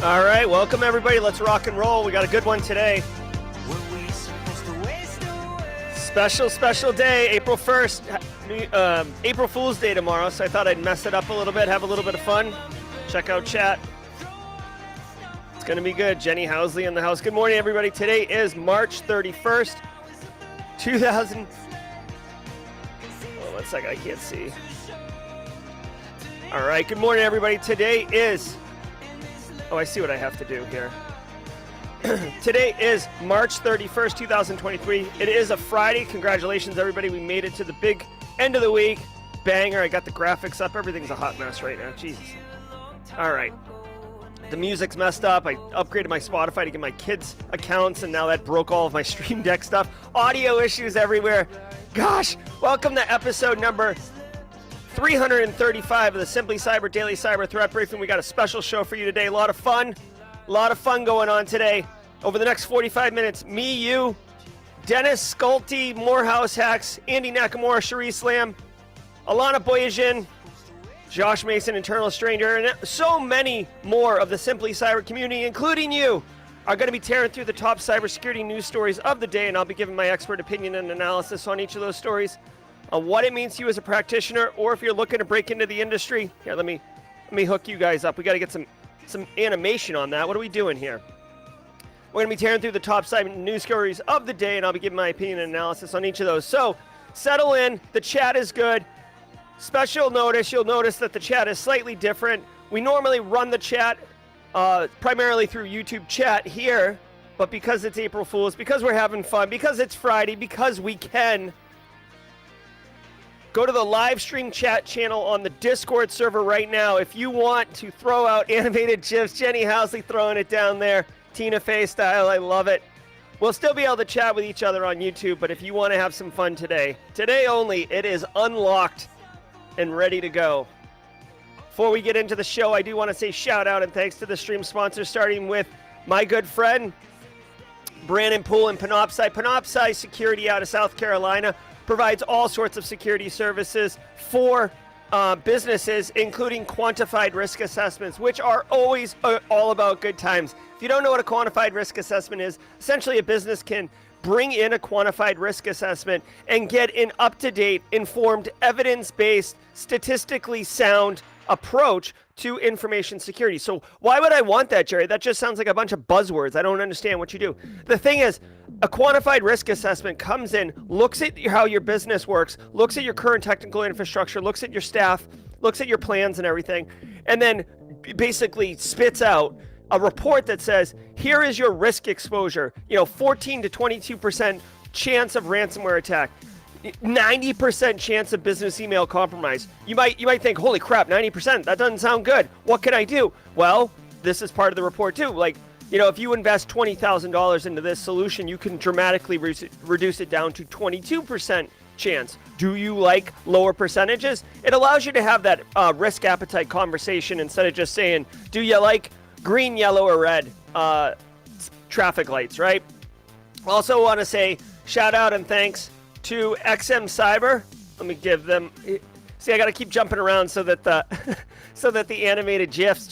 All right, welcome everybody. Let's rock and roll. We got a good one today. Special day, April 1st, April Fool's Day tomorrow, so I thought I'd mess it up a little bit, have a little bit of fun. Check out chat. It's going to be good. Jenny Housley in the house. Good morning, everybody. Today is March 31st, 2000. Oh, 1 second, I can't see. All right, good morning, everybody. Today is... Oh, I see what I have to do here. Today is March 31st, 2023. It is a Friday. Congratulations, everybody. We made it to the big end of the week. Banger. I got the graphics up. Everything's a hot mess right now. Jesus. All right. The music's messed up. I upgraded my Spotify to get my kids' accounts, and now that broke all of my Stream Deck stuff. Audio issues everywhere. Gosh, welcome to episode number 335 of the Simply Cyber Daily Cyber Threat Briefing. We got a special show for you today. A lot of fun going on today. Over the next 45 minutes, me, you, Dennis Schulte, more house hacks, Andy Nakamura, Cherise Lamb, Alana Boyajian, Josh Mason, Internal Stranger, and so many more of the Simply Cyber community, including you, are going to be tearing through the top cybersecurity news stories of the day, and I'll be giving my expert opinion and analysis on each of those stories, on what it means to you as a practicytioner, or if you're looking to break into the industry. Here, let me hook you guys up. We got to get some animation on that. What are we doing here? We're going to be tearing through the top cyber news stories of the day, and I'll be giving my opinion and analysis on each of those. So, settle in. The chat is good. Special notice, you'll notice that the chat is slightly different. We normally run the chat primarily through YouTube chat here, but because it's April Fool's, because we're having fun, because it's Friday, because we can, go to the live stream chat channel on the Discord server right now. If you want to throw out animated GIFs, Jenny Housley throwing it down there, Tina Fey style, I love it. We'll still be able to chat with each other on YouTube, but if you want to have some fun today only, it is unlocked and ready to go. Before we get into the show, I do want to say shout out and thanks to the stream sponsors, starting with my good friend, Brandon Poole and Panoptcy. Panoptcy Security out of South Carolina provides all sorts of security services for businesses, including quantified risk assessments, which are always all about good times. If you don't know what a quantified risk assessment is, essentially a business can bring in a quantified risk assessment and get an up-to-date, informed, evidence-based, statistically sound approach to information security. So why would I want that, Jerry? That just sounds like a bunch of buzzwords. I don't understand what you do. The thing is, a quantified risk assessment comes in, looks at how your business works, looks at your current technical infrastructure, looks at your staff, looks at your plans and everything, and then basically spits out a report that says, here is your risk exposure, 14 to 22% chance of ransomware attack, 90% chance of business email compromise. You might think, holy crap, 90%, that doesn't sound good. What can I do? Well, this is part of the report too. If you invest $20,000 into this solution, you can dramatically reduce it down to 22% chance. Do you like lower percentages? It allows you to have that risk appetite conversation instead of just saying, do you like green, yellow, or red traffic lights, right? Also want to say shout out and thanks to XM Cyber. Let me give them... See, I got to keep jumping around so that the animated GIFs,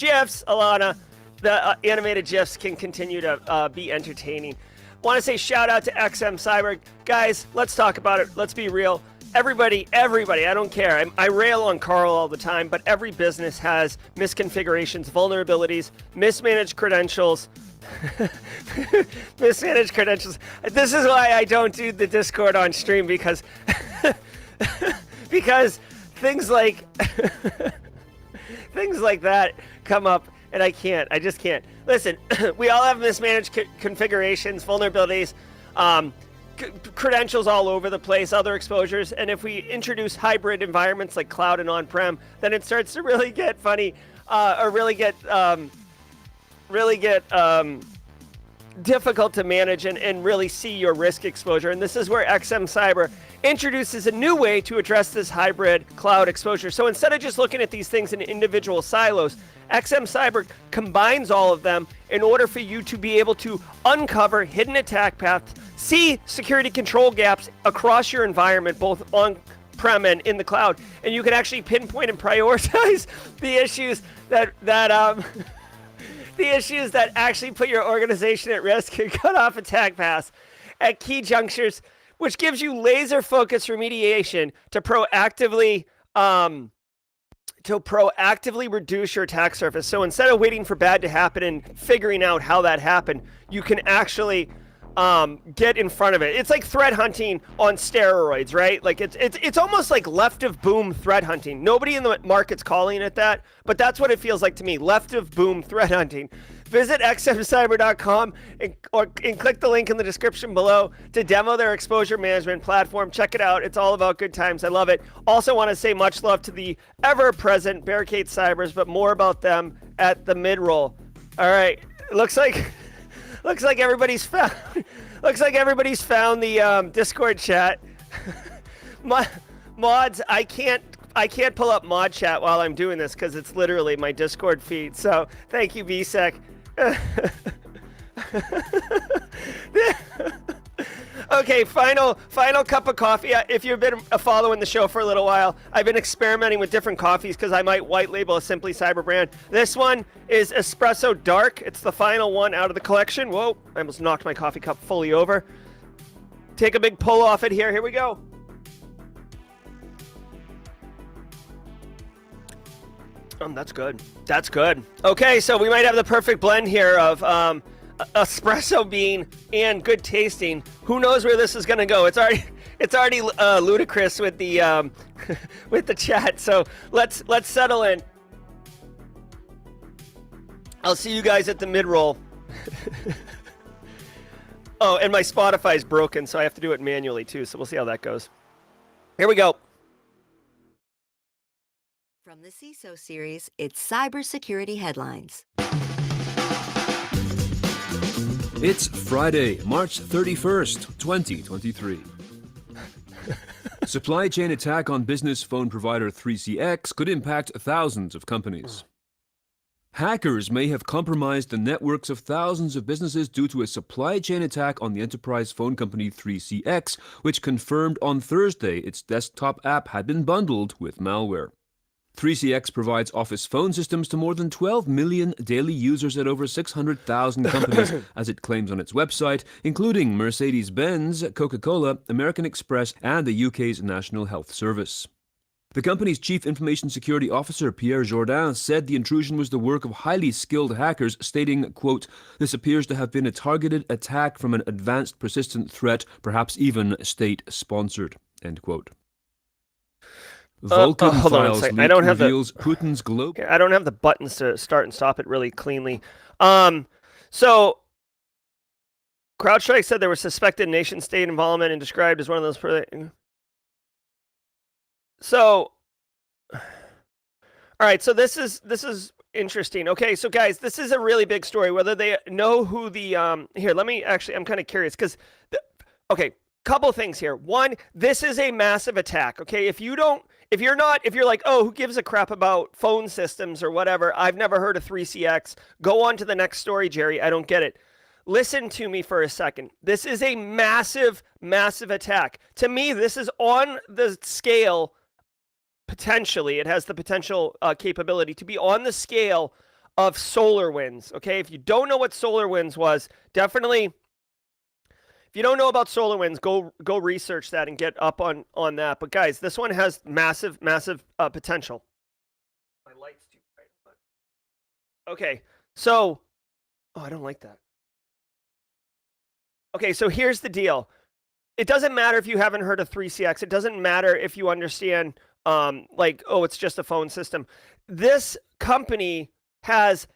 Alana, the animated GIFs can continue to be entertaining. Want to say shout out to XM Cyber. Guys, let's talk about it. Let's be real. Everybody, I don't care. I rail on Carl all the time, but every business has misconfigurations, vulnerabilities, mismanaged credentials. Mismanaged credentials. This is why I don't do the Discord on stream, because things like that come up, and I just can't. Listen, we all have mismanaged configurations, vulnerabilities, credentials all over the place, other exposures, and if we introduce hybrid environments like cloud and on-prem, then it starts to really get funny, or really get difficult to manage and really see your risk exposure. And this is where XM Cyber introduces a new way to address this hybrid cloud exposure. So instead of just looking at these things in individual silos, XM Cyber combines all of them in order for you to be able to uncover hidden attack paths, see security control gaps across your environment, both on on-prem and in the cloud, and you can actually pinpoint and prioritize the issues that the issues that actually put your organization at risk and cut off attack paths at key junctures, which gives you laser focused remediation to proactively reduce your attack surface. So instead of waiting for bad to happen and figuring out how that happened, you can actually get in front of it. It's like threat hunting on steroids, right? Like it's almost like left of boom threat hunting. Nobody in the market's calling it that, but that's what it feels like to me. Left of boom threat hunting. Visit xmcyber.com and click the link in the description below to demo their exposure management platform. Check it out. It's all about good times. I love it. Also want to say much love to the ever-present Barricade Cybers, but more about them at the mid-roll. All right. Looks like everybody's found the Discord chat. Mods, I can't pull up mod chat while I'm doing this because it's literally my Discord feed. So thank you, VSEC. Okay, final cup of coffee. If you've been following the show for a little while, I've been experimenting with different coffees because I might white label a Simply Cyber brand. This one is Espresso Dark. It's the final one out of the collection. Whoa, I almost knocked my coffee cup fully over. Take a big pull off it here. Here we go. That's good. That's good. Okay, so we might have the perfect blend here of espresso bean and good tasting. Who knows where this is going to go? It's already ludicrous with the with the chat. So let's settle in. I'll see you guys at the mid-roll. Oh, and my Spotify's broken, so I have to do it manually too. So we'll see how that goes. Here we go. From the CISO series, it's cybersecurity headlines. It's Friday, March 31st, 2023. Supply chain attack on business phone provider 3CX could impact thousands of companies. Hackers may have compromised the networks of thousands of businesses due to a supply chain attack on the enterprise phone company 3CX, which confirmed on Thursday its desktop app had been bundled with malware. 3CX provides office phone systems to more than 12 million daily users at over 600,000 companies, as it claims on its website, including Mercedes-Benz, Coca-Cola, American Express, and the UK's National Health Service. The company's chief information security officer, Pierre Jourdain, said the intrusion was the work of highly skilled hackers, stating, quote, "This appears to have been a targeted attack from an advanced persistent threat, perhaps even state-sponsored," end quote. Vulcan hold on a Files second. leak I don't have reveals Putin's global... I don't have the buttons to start and stop it really cleanly. So CrowdStrike said there was suspected nation-state involvement and described as one of those... So, all right, so this is interesting. Okay, so guys, this is a really big story. Whether they know who the... Here, let me actually... I'm kind of curious because... Okay, couple things here. One, this is a massive attack, okay? If you're like, oh, who gives a crap about phone systems or whatever, I've never heard of 3CX, go on to the next story, Jerry, I don't get it. Listen to me for a second. This is a massive, massive attack. To me, this is on the scale, potentially, it has the potential capability to be on the scale of SolarWinds, okay? If you don't know what SolarWinds was, definitely... If you don't know about SolarWinds, go research that and get up on that. But guys, this one has massive, massive potential. My light's too bright. Okay, so... Oh, I don't like that. Okay, so here's the deal. It doesn't matter if you haven't heard of 3CX. It doesn't matter if you understand, like, oh, it's just a phone system. This company has...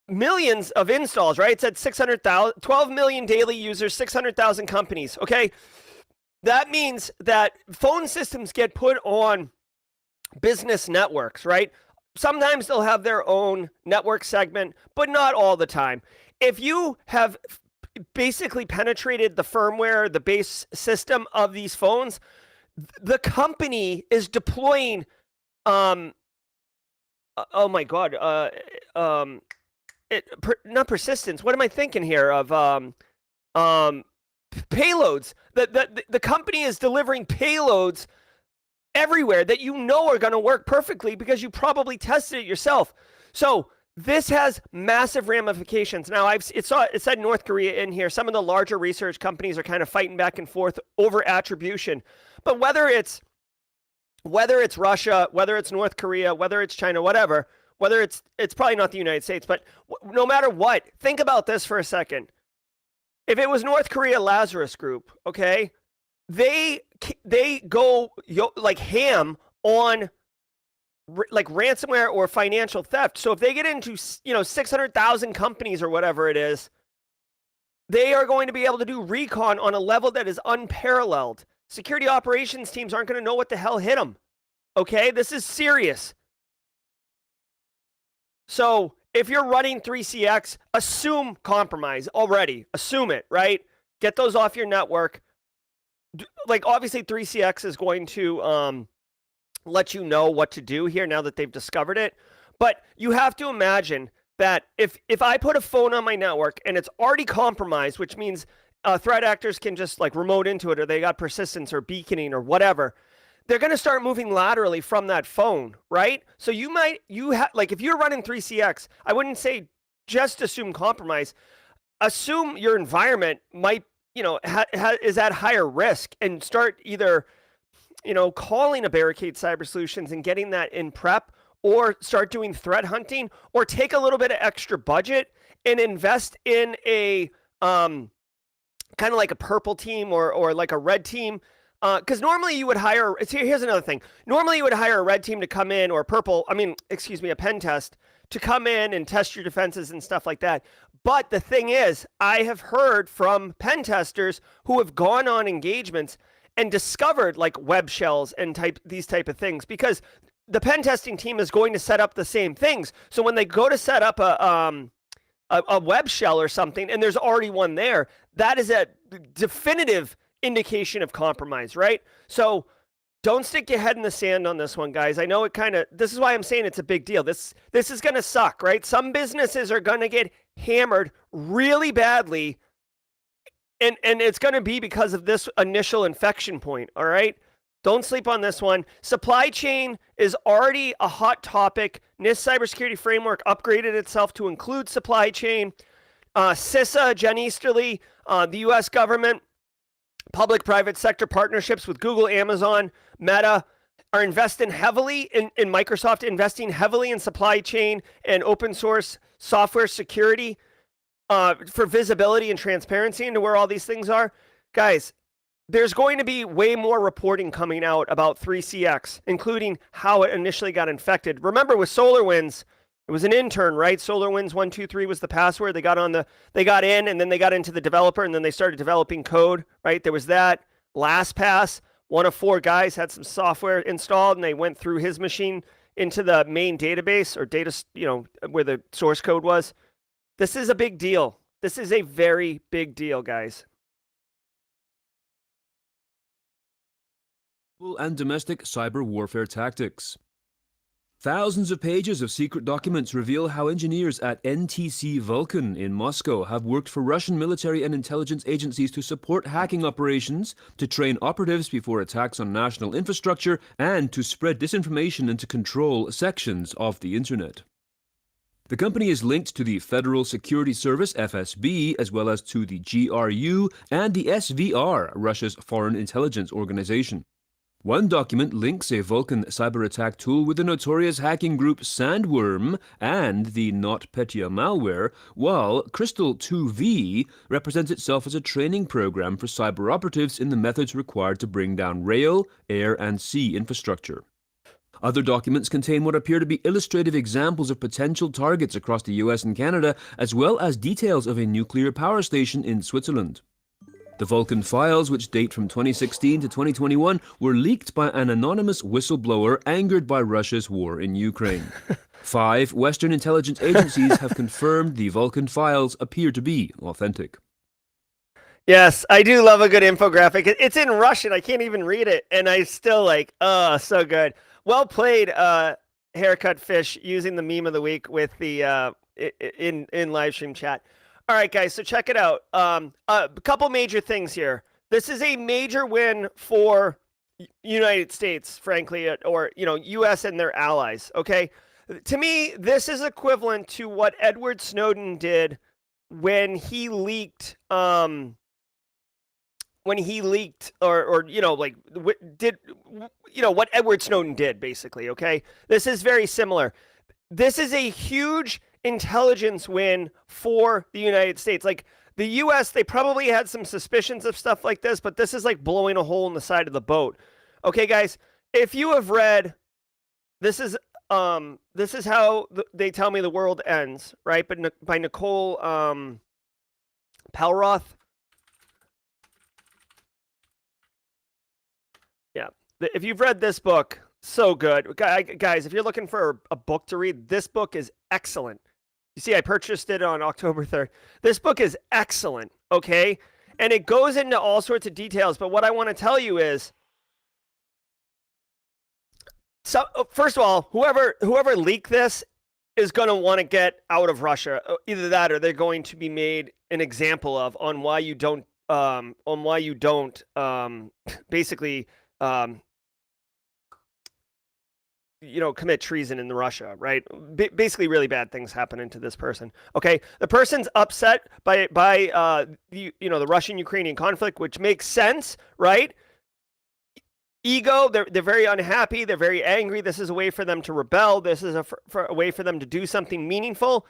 millions of installs, right? It said 600,000, 12 million daily users, 600,000 companies, okay? That means that phone systems get put on business networks, right? Sometimes they'll have their own network segment, but not all the time. If you have basically penetrated the firmware, the base system of these phones, the company is deploying, oh my God, not persistence. What am I thinking here of? payloads. The company is delivering payloads everywhere that you know are going to work perfectly because you probably tested it yourself. So this has massive ramifications. Now, it said North Korea in here. Some of the larger research companies are kind of fighting back and forth over attribution. But whether it's Russia, whether it's North Korea, whether it's China, whatever, whether it's probably not the United States, but no matter what, think about this for a second. If it was North Korea Lazarus Group, okay, they go like ham on like ransomware or financial theft. So if they get into 600,000 companies or whatever it is, they are going to be able to do recon on a level that is unparalleled. Security operations teams aren't going to know what the hell hit them. Okay, this is serious. So if you're running 3CX, assume compromise already. Assume it, right? Get those off your network. Like, obviously 3CX is going to let you know what to do here now that they've discovered it. But you have to imagine that if I put a phone on my network and it's already compromised, which means threat actors can just like remote into it, or they got persistence or beaconing or whatever, they're going to start moving laterally from that phone, right? So like if you're running 3CX, I wouldn't say just assume compromise. Assume your environment might, is at higher risk, and start either, calling a Barricade Cyber Solutions and getting that in prep, or start doing threat hunting, or take a little bit of extra budget and invest in a kind of like a purple team or like a red team. Because normally you would hire, here's another thing. Normally you would hire a red team to come in, or a pen test to come in and test your defenses and stuff like that. But the thing is, I have heard from pen testers who have gone on engagements and discovered like web shells and these type of things, because the pen testing team is going to set up the same things. So when they go to set up a web shell or something, and there's already one there, that is a definitive indication of compromise, right? So don't stick your head in the sand on this one, guys. I know this is why I'm saying it's a big deal. This is going to suck, right? Some businesses are going to get hammered really badly, and it's going to be because of this initial infection point, all right? Don't sleep on this one. Supply chain is already a hot topic. NIST cybersecurity framework upgraded itself to include supply chain. CISA, Jen Easterly, the U.S. government, public-private sector partnerships with Google, Amazon, Meta are investing heavily in Microsoft, investing heavily in supply chain and open source software security for visibility and transparency into where all these things are. Guys, there's going to be way more reporting coming out about 3CX, including how it initially got infected. Remember with SolarWinds, it was an intern, right? SolarWinds 123 was the password. They got in, and then they got into the developer, and then they started developing code, right? There was that. LastPass, one of 4 guys had some software installed, and they went through his machine into the main database or data, where the source code was. This is a big deal. This is a very big deal, guys. And domestic cyber warfare tactics. Thousands of pages of secret documents reveal how engineers at NTC Vulcan in Moscow have worked for Russian military and intelligence agencies to support hacking operations, to train operatives before attacks on national infrastructure, and to spread disinformation and to control sections of the internet. The company is linked to the Federal Security Service, FSB, as well as to the GRU and the SVR, Russia's foreign intelligence organization. One document links a Vulcan cyber attack tool with the notorious hacking group Sandworm and the NotPetya malware, while Crystal 2V represents itself as a training program for cyber operatives in the methods required to bring down rail, air, and sea infrastructure. Other documents contain what appear to be illustrative examples of potential targets across the US and Canada, as well as details of a nuclear power station in Switzerland. The Vulcan files, which date from 2016 to 2021, were leaked by an anonymous whistleblower angered by Russia's war in Ukraine. 5 Western intelligence agencies have confirmed the Vulcan files appear to be authentic. Yes, I do love a good infographic. It's in Russian. I can't even read it, and I still so good. Well played, Haircut Fish, using the meme of the week with the in live stream chat. All right, guys, so check it out. A couple major things here. This is a major win for United States, frankly, or U.S. and their allies. Okay, to me, this is equivalent to what Edward Snowden did when he leaked. When he leaked, or did what Edward Snowden did, basically. Okay, this is very similar. This is a huge intelligence win for the United States. Like the US, they probably had some suspicions of stuff like this, but this is like blowing a hole in the side of the boat. Okay, guys, if you have read, this is how they tell me the world ends, right? But by Nicole Pelroth. Yeah, if you've read this book, so good. Guys, if you're looking for a book to read, this book is excellent. You see, I purchased it on October 3rd. This book is excellent, okay? And it goes into all sorts of details, but what I want to tell you is, so first of all, whoever leaked this is going to want to get out of Russia. Either that, or they're going to be made an example of on why you don't basically commit treason in Russia, right? Basically, really bad things happening to this person. Okay, the person's upset by the Russian-Ukrainian conflict, which makes sense, right? Ego, they're very unhappy, they're very angry. This is a way for them to rebel. This is a way for them to do something meaningful.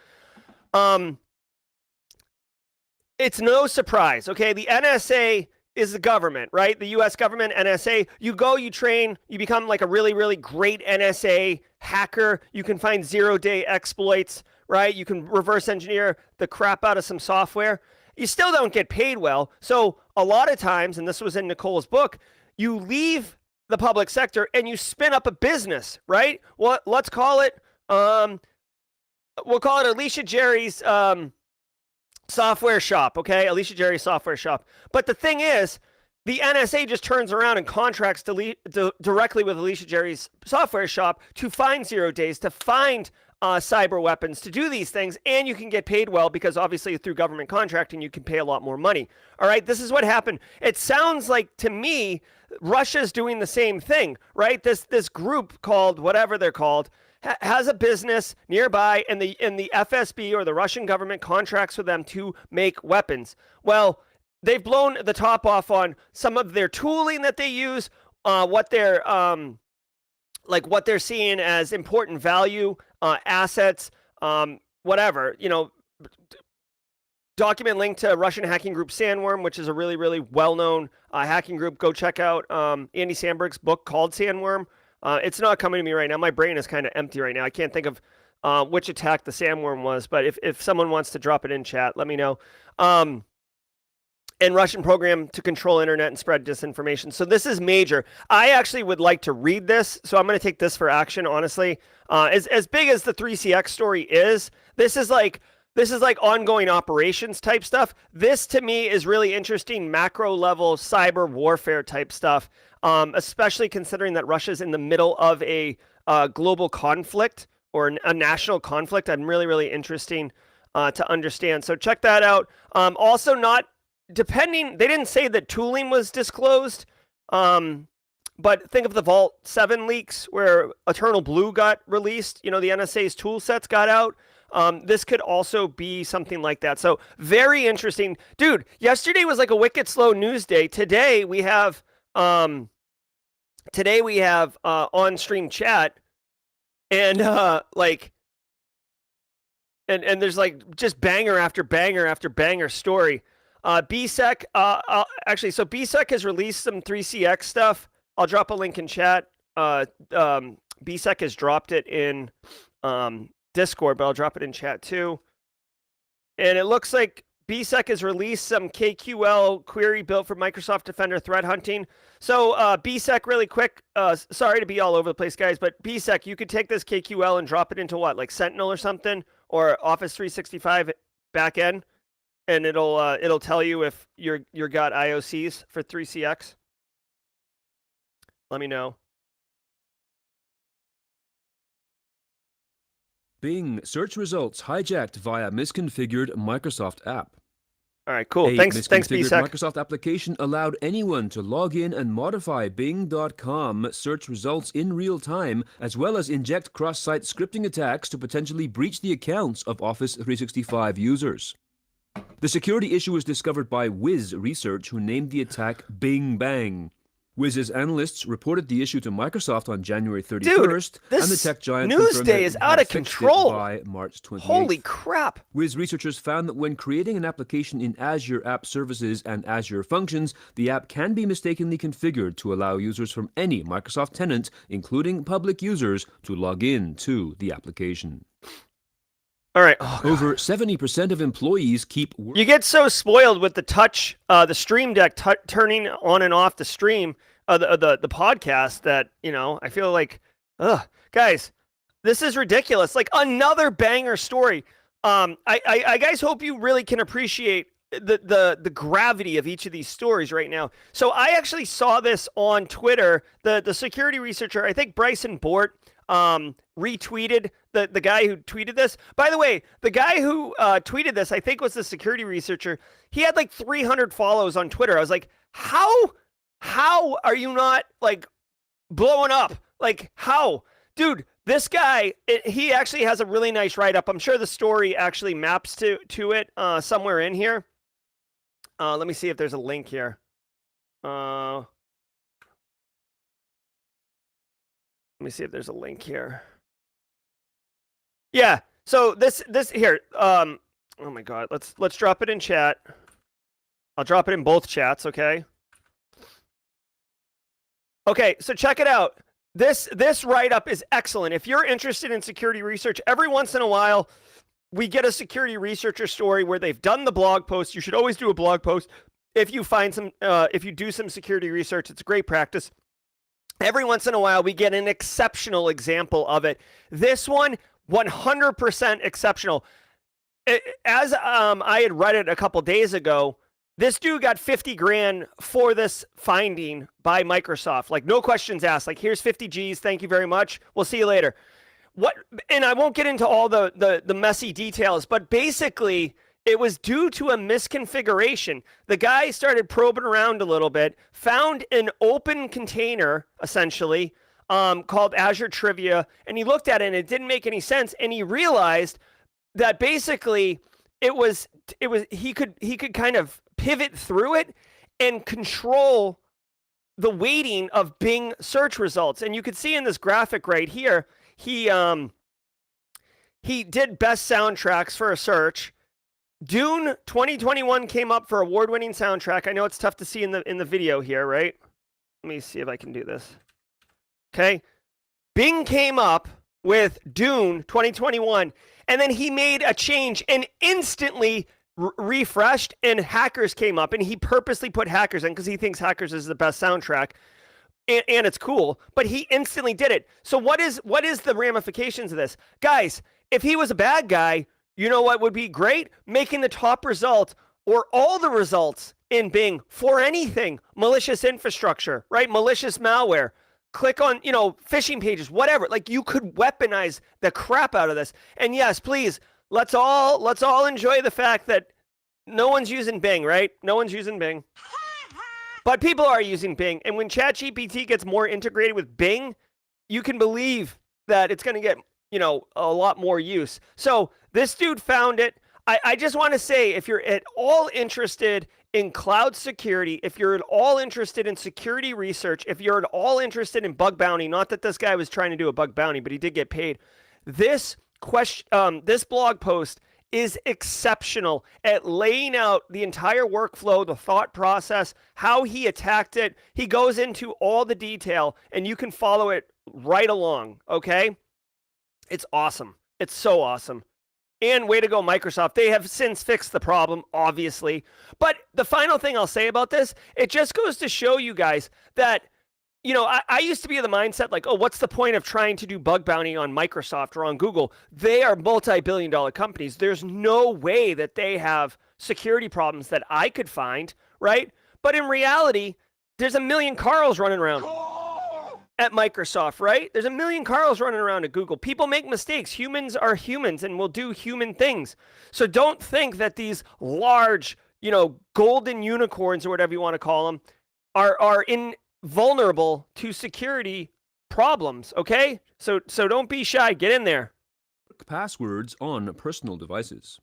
It's no surprise, okay? The NSA is the government, right? The U.S. government, NSA. You go, you train, you become like a really, really great NSA hacker. You can find zero-day exploits, right? You can reverse engineer the crap out of some software. You still don't get paid well. So a lot of times, and this was in Nicole's book, you leave the public sector and you spin up a business, right? Well, let's call it, we'll call it Alicia Jerry's software shop, okay? Alicia Jerry's software shop. But the thing is, the NSA just turns around and contracts directly with Alicia Jerry's software shop to find 0 days, to find cyber weapons, to do these things, and you can get paid well because obviously through government contracting, you can pay a lot more money. All right, this is what happened. It sounds like to me, Russia's doing the same thing, right? This group called whatever they're called has a business nearby, and the FSB or the Russian government contracts with them to make weapons. Well, they've blown the top off on some of their tooling that they use, what they're seeing as important value, assets, whatever, document link to Russian hacking group Sandworm, which is a really, really well-known hacking group. Go check out Andy Samberg's book called Sandworm. It's not coming to me right now. My brain is kind of empty right now. I can't think of which attack the Sandworm was, but if someone wants to drop it in chat, let me know. And Russian program to control internet and spread disinformation. So this is major. I actually would like to read this, so I'm going to take this for action, honestly. As big as the 3CX story is, this is like ongoing operations type stuff. This, to me, is really interesting macro level cyber warfare type stuff, especially considering that Russia's in the middle of a global conflict or a national conflict. I'm really, really interesting to understand. So check that out. Also, they didn't say that tooling was disclosed, but think of the Vault 7 leaks where Eternal Blue got released. The NSA's tool sets got out. This could also be something like that. So very interesting. Dude, yesterday was like a wicked slow news day. Today we have on-stream chat, and and there's like just banger after banger after banger story. BSEC, so BSEC has released some 3CX stuff. I'll drop a link in chat. BSEC has dropped it in Discord, but I'll drop it in chat too. And it looks like BSEC has released some KQL query built for Microsoft Defender threat hunting. So BSEC, really quick, sorry to be all over the place, guys, but BSEC, you could take this KQL and drop it into what, like Sentinel or something, or Office 365 backend, and it'll tell you if you're got IOCs for 3CX. Let me know. Bing search results hijacked via misconfigured Microsoft app. All right, cool. A Thanks, misconfigured BSec. Microsoft application allowed anyone to log in and modify Bing.com search results in real time, as well as inject cross-site scripting attacks to potentially breach the accounts of Office 365 users. The security issue was discovered by Wiz Research, who named the attack Bing Bang. Wiz's analysts reported the issue to Microsoft on January 31st, and the tech giant confirmed that Newsday is it out had of fixed it control. by March 28th. Holy crap. Wiz researchers found that when creating an application in Azure App Services and Azure Functions, the app can be mistakenly configured to allow users from any Microsoft tenant, including public users, to log in to the application. All right. Oh, over 70% of employees keep... You get so spoiled with the touch, the Stream Deck turning on and off the stream, the podcast that, you know, I feel like, guys, this is ridiculous. Like another banger story. I guys hope you really can appreciate the gravity of each of these stories right now. So I actually saw this on Twitter. The security researcher, I think Bryson Bort, retweeted the guy who tweeted this. By the way, the guy who tweeted this, I think was the security researcher. He had like 300 follows on Twitter. I was like, how are you not like blowing up? Like how? Dude, this guy, he actually has a really nice write-up. I'm sure the story actually maps to it somewhere in here. Let me see if there's a link here. Let me see if there's a link here. Yeah. So this here. Oh my God. Let's drop it in chat. I'll drop it in both chats. Okay. Okay. So check it out. This write-up is excellent. If you're interested in security research, every once in a while, we get a security researcher story where they've done the blog post. You should always do a blog post. If you find some, if you do some security research, it's a great practice. Every once in a while, we get an exceptional example of it. This one, 100% exceptional. As I had read it a couple days ago, this dude got 50 grand for this finding by Microsoft. Like, no questions asked. Like, here's 50 G's. Thank you very much. We'll see you later. And I won't get into all the messy details, but basically, it was due to a misconfiguration. The guy started probing around a little bit, found an open container, essentially, called Azure Trivia, and he looked at it, and it didn't make any sense, and he realized that basically he could kind of pivot through it and control the weighting of Bing search results. And you could see in this graphic right here, he did best soundtracks for a search. Dune 2021 came up for award-winning soundtrack. I know it's tough to see in the video here, right? Let me see if I can do this. Okay. Bing came up with Dune 2021, and then he made a change and instantly refreshed, and Hackers came up, and he purposely put Hackers in because he thinks Hackers is the best soundtrack, and it's cool, but he instantly did it. So what is the ramifications of this? Guys, if he was a bad guy, you know what would be great? Making the top result or all the results in Bing for anything. Malicious infrastructure, right? Malicious malware. Click on, phishing pages, whatever. Like, you could weaponize the crap out of this. And yes, please, let's all enjoy the fact that no one's using Bing, right? No one's using Bing. But people are using Bing. And when ChatGPT gets more integrated with Bing, you can believe that it's going to get, a lot more use. So this dude found it. I just want to say, if you're at all interested in cloud security, if you're at all interested in security research, if you're at all interested in bug bounty, not that this guy was trying to do a bug bounty, but he did get paid. This blog post is exceptional at laying out the entire workflow, the thought process, how he attacked it. He goes into all the detail, and you can follow it right along, okay? It's awesome. It's so awesome. And way to go, Microsoft. They have since fixed the problem, obviously. But the final thing I'll say about this, it just goes to show you guys that, I used to be of the mindset like, oh, what's the point of trying to do bug bounty on Microsoft or on Google? They are multi-billion-dollar companies. There's no way that they have security problems that I could find, right? But in reality, there's a million Carls running around. at Microsoft, right? There's a million Carls running around at Google. People make mistakes. Humans are humans and will do human things. So don't think that these large, golden unicorns or whatever you want to call them are invulnerable to security problems, okay? So don't be shy. Get in there. Passwords on personal devices.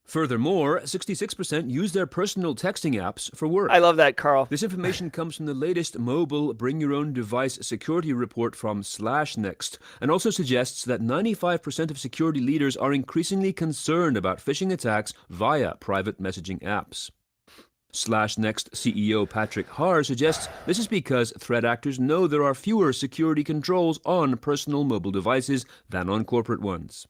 Furthermore, 66% use their personal texting apps for work. I love that, Carl. This information comes from the latest mobile Bring Your Own Device security report from SlashNext, and also suggests that 95% of security leaders are increasingly concerned about phishing attacks via private messaging apps. SlashNext CEO Patrick Haar suggests this is because threat actors know there are fewer security controls on personal mobile devices than on corporate ones.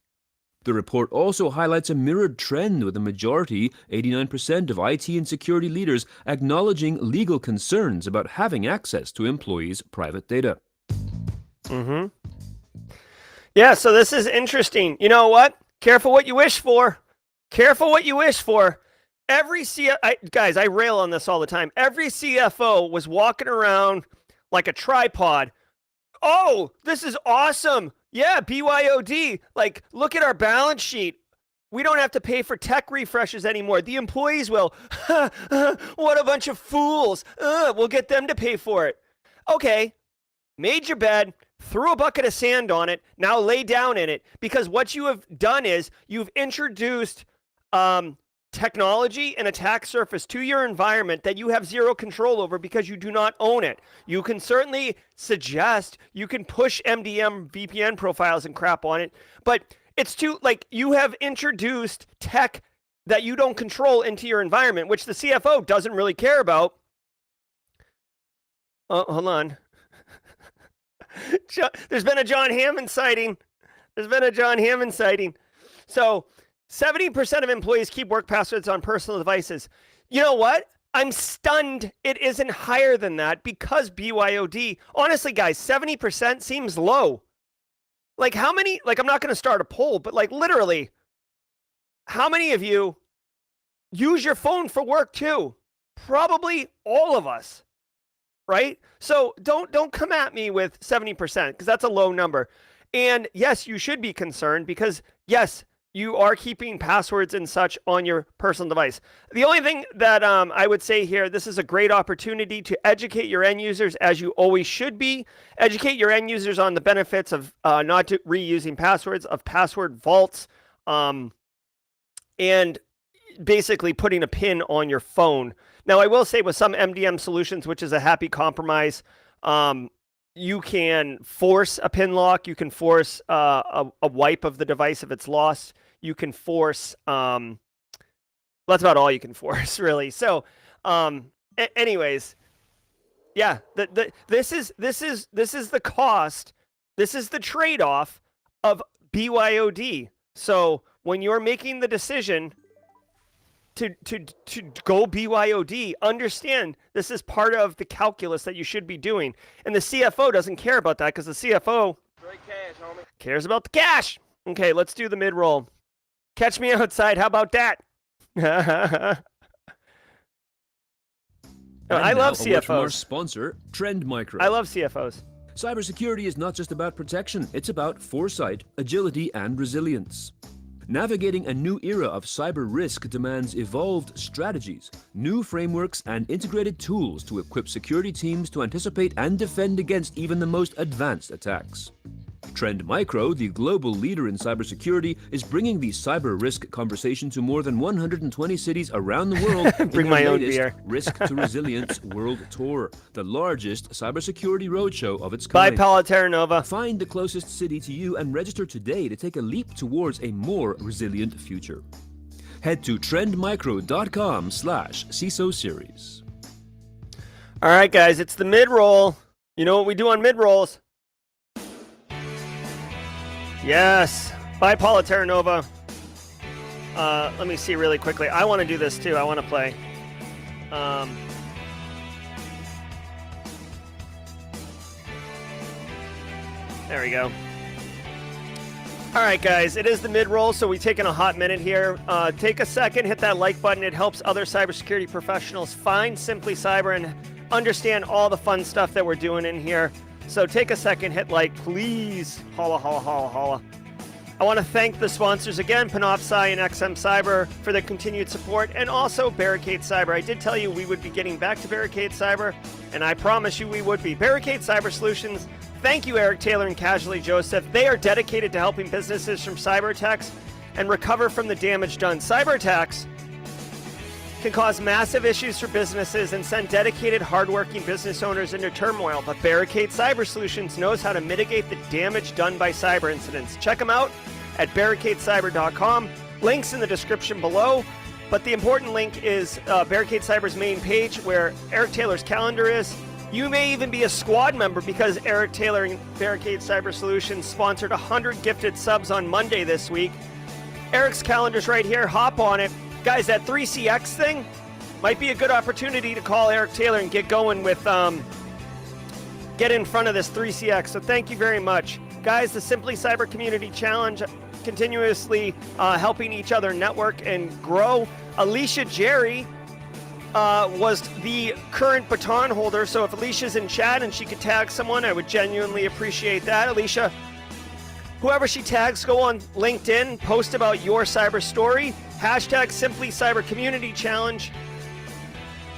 The report also highlights a mirrored trend with a majority, 89% of IT and security leaders acknowledging legal concerns about having access to employees' private data. Yeah, so this is interesting. You know what? Careful what you wish for. Careful what you wish for. Every guys, I rail on this all the time. Every CFO was walking around like a tripod. Oh, this is awesome. Yeah, BYOD. Like, look at our balance sheet. We don't have to pay for tech refreshes anymore. The employees will. What a bunch of fools. We'll get them to pay for it. Okay, made your bed, threw a bucket of sand on it, now lay down in it. Because what you have done is you've introduced technology and attack surface to your environment that you have zero control over because you do not own it. You can certainly suggest, you can push MDM VPN profiles and crap on it, but it's too, you have introduced tech that you don't control into your environment, which the CFO doesn't really care about. Oh, hold on. There's been a John Hammond sighting. So 70% of employees keep work passwords on personal devices. You know what? I'm stunned it isn't higher than that because BYOD. Honestly, guys, 70% seems low. How many, I'm not going to start a poll, but literally, how many of you use your phone for work too? Probably all of us, right? So don't come at me with 70% because that's a low number. And yes, you should be concerned because yes, you are keeping passwords and such on your personal device. The only thing that I would say here, this is a great opportunity to educate your end users, as you always should be. Educate your end users on the benefits of not reusing passwords, of password vaults, and basically putting a PIN on your phone. Now, I will say with some MDM solutions, which is a happy compromise, you can force a PIN lock. You can force a wipe of the device if it's lost. You can force, that's about all you can force, really. So, anyways, yeah, this is the cost. This is the trade-off of BYOD. So when you're making the decision to go BYOD, understand this is part of the calculus that you should be doing. And the CFO doesn't care about that because the CFO cares about the cash. Okay, let's do the mid-roll. Catch me outside. How about that? I love CFOs. From our sponsor, Trend Micro. I love CFOs. Cybersecurity is not just about protection. It's about foresight, agility, and resilience. Navigating a new era of cyber risk demands evolved strategies, new frameworks, and integrated tools to equip security teams to anticipate and defend against even the most advanced attacks. Trend Micro, the global leader in cybersecurity, is bringing the cyber risk conversation to more than 120 cities around the world. Bring my own beer. Risk to Resilience World Tour, the largest cybersecurity roadshow of its kind. Bye, Palo Terra Nova. Find the closest city to you and register today to take a leap towards a more resilient future. Head to trendmicro.com/CISO series. All right, guys, it's the mid-roll. You know what we do on mid-rolls? Yes. Bye, Paula Terra Nova. Let me see really quickly. I want to do this too. I want to play. There we go. All right, guys. It is the mid-roll, so we've taken a hot minute here. Take a second, hit that like button. It helps other cybersecurity professionals find Simply Cyber and understand all the fun stuff that we're doing in here. So take a second, hit like, please. Holla, holla, holla, holla. I want to thank the sponsors again, Panoptcy and XM Cyber, for their continued support, and also Barricade Cyber. I did tell you we would be getting back to Barricade Cyber, and I promise you we would be. Barricade Cyber Solutions, thank you, Eric Taylor and Casually Joseph. They are dedicated to helping businesses from cyber attacks and recover from the damage done. Cyber attacks can cause massive issues for businesses and send dedicated, hardworking business owners into turmoil, but Barricade Cyber Solutions knows how to mitigate the damage done by cyber incidents. Check them out at barricadecyber.com. Links in the description below, but the important link is Barricade Cyber's main page where Eric Taylor's calendar is. You may even be a squad member because Eric Taylor and Barricade Cyber Solutions sponsored 100 gifted subs on Monday this week. Eric's calendar's right here. Hop on it. Guys, that 3CX thing might be a good opportunity to call Eric Taylor and get going with, get in front of this 3CX. So thank you very much. Guys, the Simply Cyber Community Challenge, continuously helping each other network and grow. Alicia Jerry was the current baton holder. So if Alicia's in chat and she could tag someone, I would genuinely appreciate that. Alicia, whoever she tags, go on LinkedIn, post about your cyber story. Hashtag Simply Cyber Community Challenge.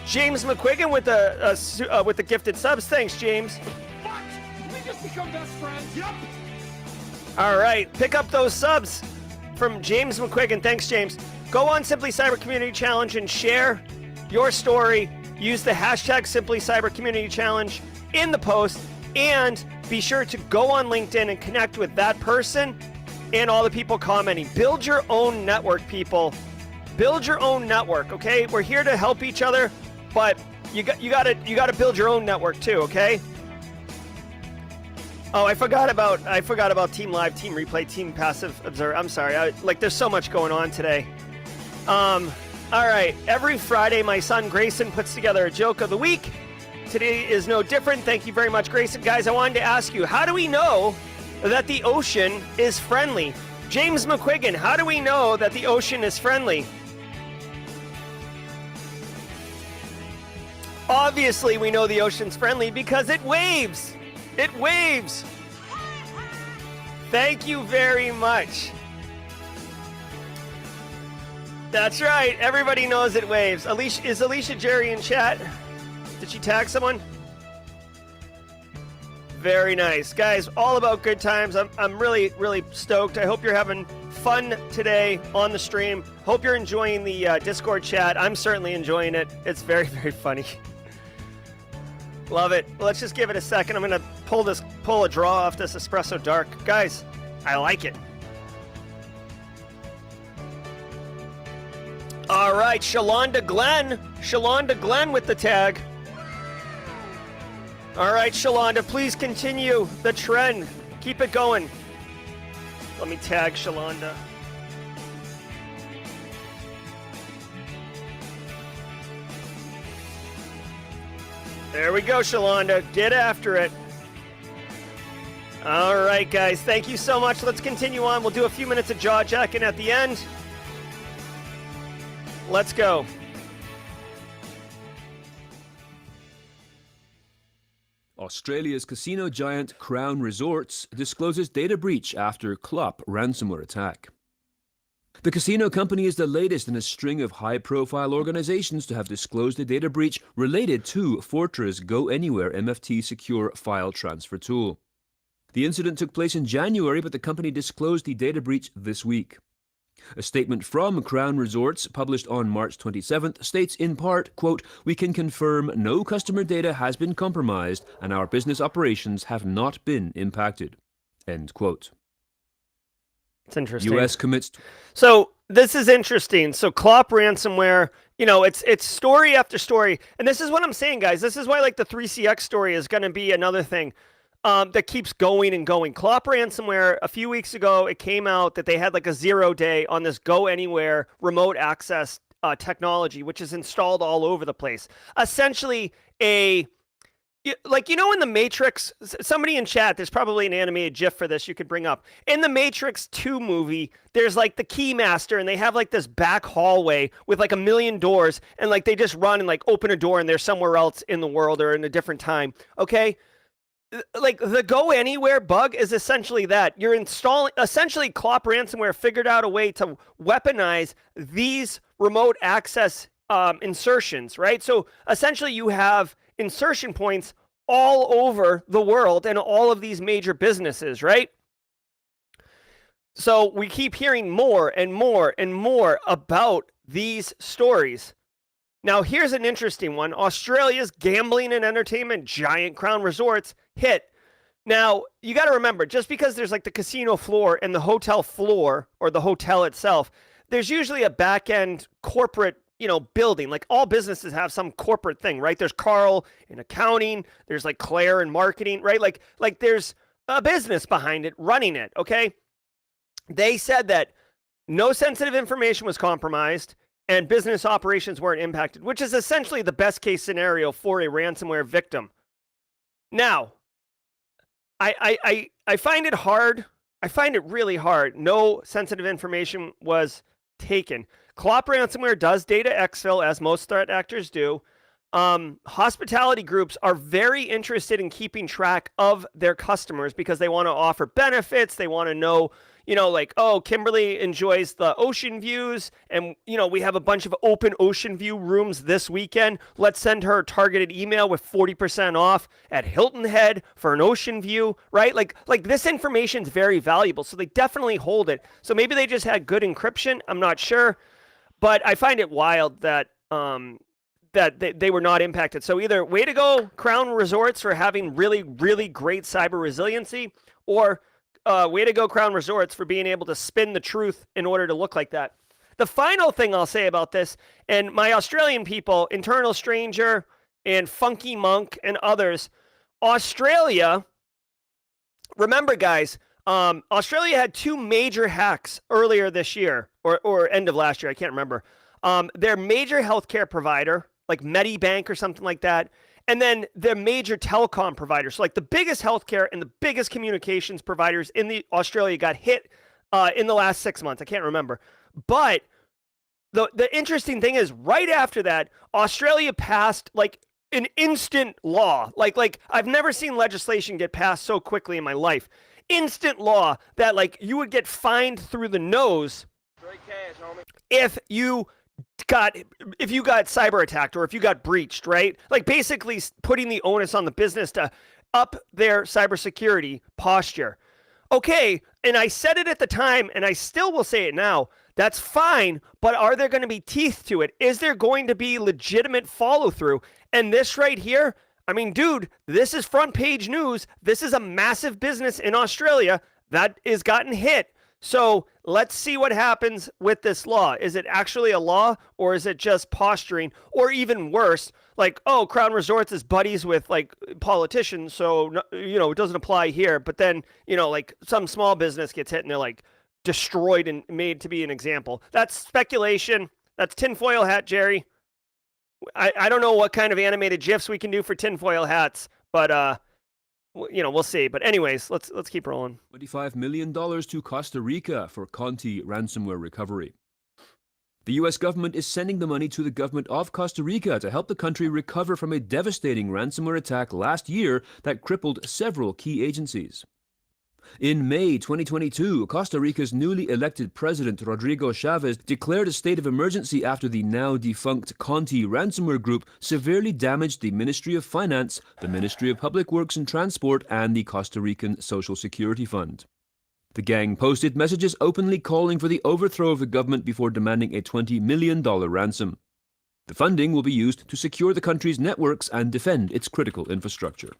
James McQuiggan with the gifted subs. Thanks, James. What? We just become best friends. Yup. All right, pick up those subs from James McQuiggan. Thanks, James. Go on Simply Cyber Community Challenge and share your story. Use the hashtag Simply Cyber Community Challenge in the post, and be sure to go on LinkedIn and connect with that person and all the people commenting. Build your own network, people. Build your own network, okay? We're here to help each other, but you gotta build your own network too, okay? Oh, I forgot about Team Live, Team Replay, Team Passive Observer. I'm sorry. There's so much going on today. All right. Every Friday, my son Grayson puts together a joke of the week. Today is no different. Thank you very much, Grayson. Guys, I wanted to ask you, how do we know that the ocean is friendly? James McQuiggan, how do we know that the ocean is friendly? Obviously, we know the ocean's friendly because it waves. It waves. Thank you very much. That's right. Everybody knows it waves. Is Alicia Jerry in chat? Did she tag someone? Very nice. Guys, all about good times. I'm really, really stoked. I hope you're having fun today on the stream. Hope you're enjoying the Discord chat. I'm certainly enjoying it. It's very, very funny. Love it. Let's just give it a second. I'm going to pull a draw off this Espresso Dark. Guys, I like it. All right, Shalonda Glenn with the tag. All right, Shalonda, please continue the trend. Keep it going. Let me tag Shalonda. There we go, Shalonda. Get after it. All right, guys. Thank you so much. Let's continue on. We'll do a few minutes of jaw jacking at the end. Let's go. Australia's casino giant Crown Resorts discloses data breach after Clop ransomware attack. The casino company is the latest in a string of high-profile organizations to have disclosed a data breach related to Fortress Go Anywhere MFT secure file transfer tool. The incident took place in January, but the company disclosed the data breach this week. A statement from Crown Resorts, published on March 27th, states in part, quote, "We can confirm no customer data has been compromised and our business operations have not been impacted." End quote. It's interesting. U.S. commits... So this is interesting. So Clop ransomware, you know, it's story after story. And this is what I'm saying, guys. This is why like the 3CX story is going to be another thing that keeps going and going. Clop ransomware, a few weeks ago, it came out that they had like a 0 day on this Go Anywhere remote access technology, which is installed all over the place. Essentially like, you know, in the Matrix, somebody in chat, there's probably an animated GIF for this you could bring up. In the Matrix 2 movie, there's like the Keymaster, and they have like this back hallway with like a million doors, and like they just run and like open a door, and they're somewhere else in the world or in a different time. Okay? like the go anywhere bug is essentially that. You're installing, essentially Clop ransomware figured out a way to weaponize these remote access insertions, right? So essentially you have insertion points all over the world and all of these major businesses, right? So we keep hearing more and more and more about these stories. Now, here's an interesting one. Australia's gambling and entertainment giant Crown Resorts hit. Now, you got to remember, just because there's like the casino floor and the hotel floor or the hotel itself, there's usually a back-end corporate, building. Like all businesses have some corporate thing, right? There's Carl in accounting, there's like Claire in marketing, right? Like there's a business behind it, running it, okay? They said that no sensitive information was compromised and business operations weren't impacted, which is essentially the best case scenario for a ransomware victim. Now, I find it hard. I find it really hard. No sensitive information was taken. Clop ransomware does data exfil, as most threat actors do. Hospitality groups are very interested in keeping track of their customers because they want to offer benefits. They want to know, like, oh, Kimberly enjoys the ocean views, and, we have a bunch of open ocean view rooms this weekend. Let's send her a targeted email with 40% off at Hilton Head for an ocean view, right? Like this information is very valuable, so they definitely hold it. So maybe they just had good encryption. I'm not sure, but I find it wild that they were not impacted. So either way to go, Crown Resorts, for having really, really great cyber resiliency, or way to go, Crown Resorts, for being able to spin the truth in order to look like that. The final thing I'll say about this, and my Australian people, Internal Stranger and Funky Monk and others, Australia, remember guys, Australia had two major hacks earlier this year, or end of last year, I can't remember. Their major healthcare provider, like Medibank or something like that, and then their major telecom providers, so like the biggest healthcare and the biggest communications providers in Australia got hit in the last 6 months. I can't remember. But the interesting thing is, right after that, Australia passed like an instant law. Like I've never seen legislation get passed so quickly in my life. Instant law that like you would get fined through the nose if you got cyber attacked or if you got breached, right? Like basically putting the onus on the business to up their cybersecurity posture. Okay, and I said it at the time, and I still will say it now. That's fine, but are there going to be teeth to it? Is there going to be legitimate follow through? And this right here, I mean, dude, this is front page news. This is a massive business in Australia that is gotten hit. So let's see what happens with this law. Is it actually a law, or is it just posturing? Or even worse, like, oh, Crown Resorts is buddies with like politicians, so it doesn't apply here. But then like some small business gets hit and they're like destroyed and made to be an example. That's speculation. That's tinfoil hat, Jerry. I don't know what kind of animated GIFs we can do for tinfoil hats, but we'll see. But anyways, let's keep rolling. $25 million to Costa Rica for Conti ransomware recovery. The U.S. government is sending the money to the government of Costa Rica to help the country recover from a devastating ransomware attack last year that crippled several key agencies. In May 2022, Costa Rica's newly elected president, Rodrigo Chavez, declared a state of emergency after the now-defunct Conti ransomware group severely damaged the Ministry of Finance, the Ministry of Public Works and Transport, and the Costa Rican Social Security Fund. The gang posted messages openly calling for the overthrow of the government before demanding a $20 million ransom. The funding will be used to secure the country's networks and defend its critical infrastructure.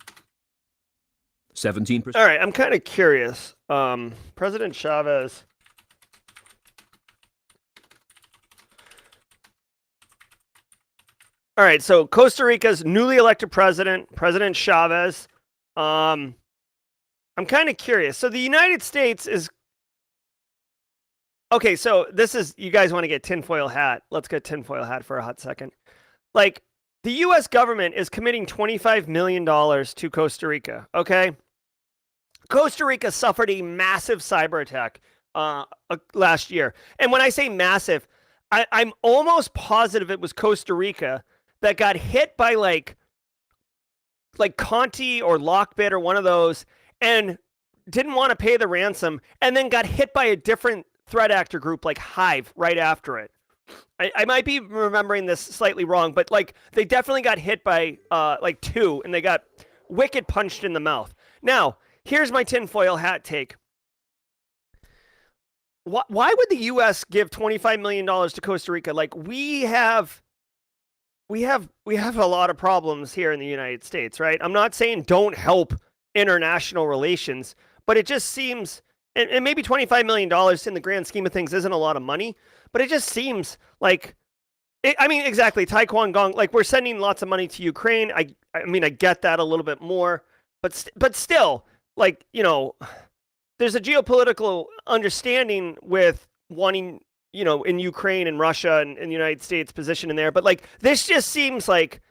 17%. All right, I'm kind of curious. President Chavez. All right, so Costa Rica's newly elected president, President Chavez. I'm kind of curious. So the United States is... Okay, so this is... You guys want to get tinfoil hat. Let's get tinfoil hat for a hot second. Like, the U.S. government is committing $25 million to Costa Rica, okay? Costa Rica suffered a massive cyber attack last year. And when I say massive, I'm almost positive it was Costa Rica that got hit by like like Conti or Lockbit or one of those, and didn't want to pay the ransom, and then got hit by a different threat actor group like Hive right after it. I might be remembering this slightly wrong, but like they definitely got hit by like two, and they got wicked punched in the mouth. Now, here's my tinfoil hat take. Why would the U.S. give $25 million to Costa Rica? Like we have a lot of problems here in the United States, right? I'm not saying don't help international relations, but it just seems, and maybe $25 million in the grand scheme of things isn't a lot of money, but it just seems like, I mean, exactly, Taekwon Gong, like we're sending lots of money to Ukraine. I mean, I get that a little bit more, but still, like, you know, there's a geopolitical understanding with wanting, you know, in Ukraine and Russia and the United States position in there, but like this just seems like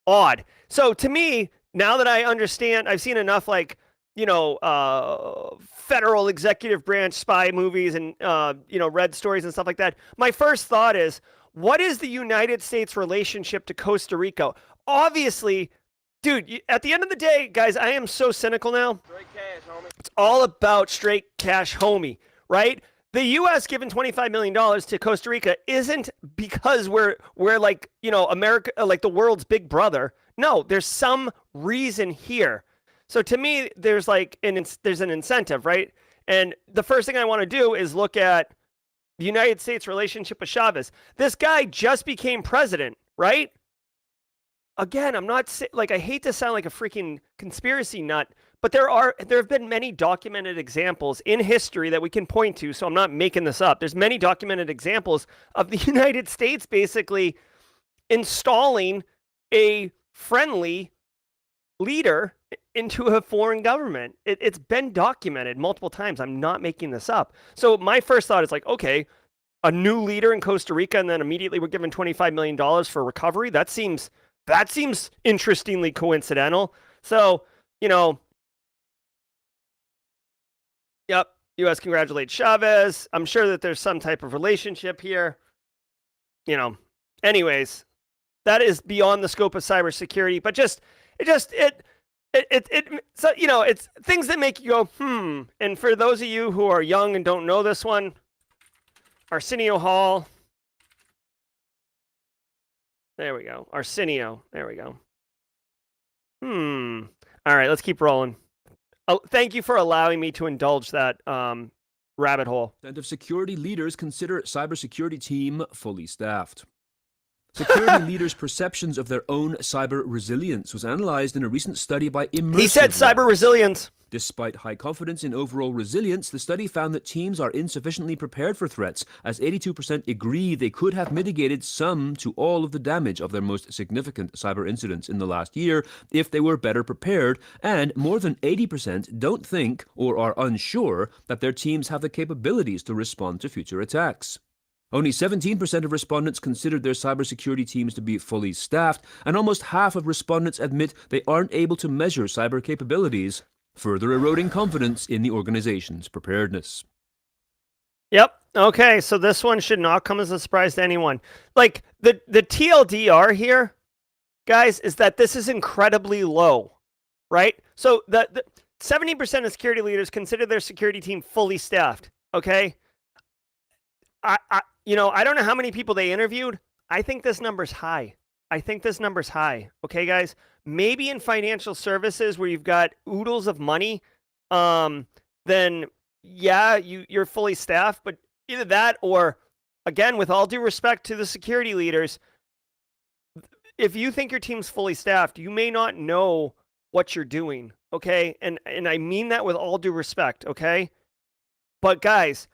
odd. So to me, now that I understand, I've seen enough like, you know, federal executive branch spy movies and, you know, read stories and stuff like that. My first thought is, what is the United States relationship to Costa Rica? Obviously, dude, at the end of the day, guys, I am so cynical now. Straight cash, homie. It's all about straight cash, homie, right? The U.S. giving $25 million to Costa Rica isn't because we're like, you know, America, like the world's big brother. No, there's some reason here. So to me, there's like there's an incentive, right? And the first thing I want to do is look at the United States relationship with Chavez. This guy just became president, right? Again, I'm not like, I hate to sound like a freaking conspiracy nut, but there have been many documented examples in history that we can point to. So I'm not making this up. There's many documented examples of the United States basically installing a friendly leader into a foreign government. It's been documented multiple times. I'm not making this up. So my first thought is like, okay, a new leader in Costa Rica, and then immediately we're given $25 million for recovery. That seems interestingly coincidental. So, you know, yep, U.S. congratulates Chavez. I'm sure that there's some type of relationship here. You know, anyways, that is beyond the scope of cybersecurity, but so, you know, it's things that make you go, And for those of you who are young and don't know this one, Arsenio Hall. There we go. Arsenio. There we go. All right, let's keep rolling. Oh, thank you for allowing me to indulge that rabbit hole. Of security leaders consider cybersecurity team fully staffed. Security leaders' perceptions of their own cyber resilience was analyzed in a recent study by Immersive. He said cyber resilience. Despite high confidence in overall resilience, the study found that teams are insufficiently prepared for threats, as 82% agree they could have mitigated some to all of the damage of their most significant cyber incidents in the last year if they were better prepared, and more than 80% don't think or are unsure that their teams have the capabilities to respond to future attacks. Only 17% of respondents considered their cybersecurity teams to be fully staffed, and almost half of respondents admit they aren't able to measure cyber capabilities, further eroding confidence in the organization's preparedness. Yep. Okay, so this one should not come as a surprise to anyone. Like, the TLDR here, guys, is that this is incredibly low, right? So the 70% of security leaders consider their security team fully staffed, okay? I don't know how many people they interviewed. I think this number's high. Okay, guys? Maybe in financial services where you've got oodles of money, then yeah, you're fully staffed, but either that or, again, with all due respect to the security leaders, if you think your team's fully staffed, you may not know what you're doing, okay? And I mean that with all due respect, okay? But guys,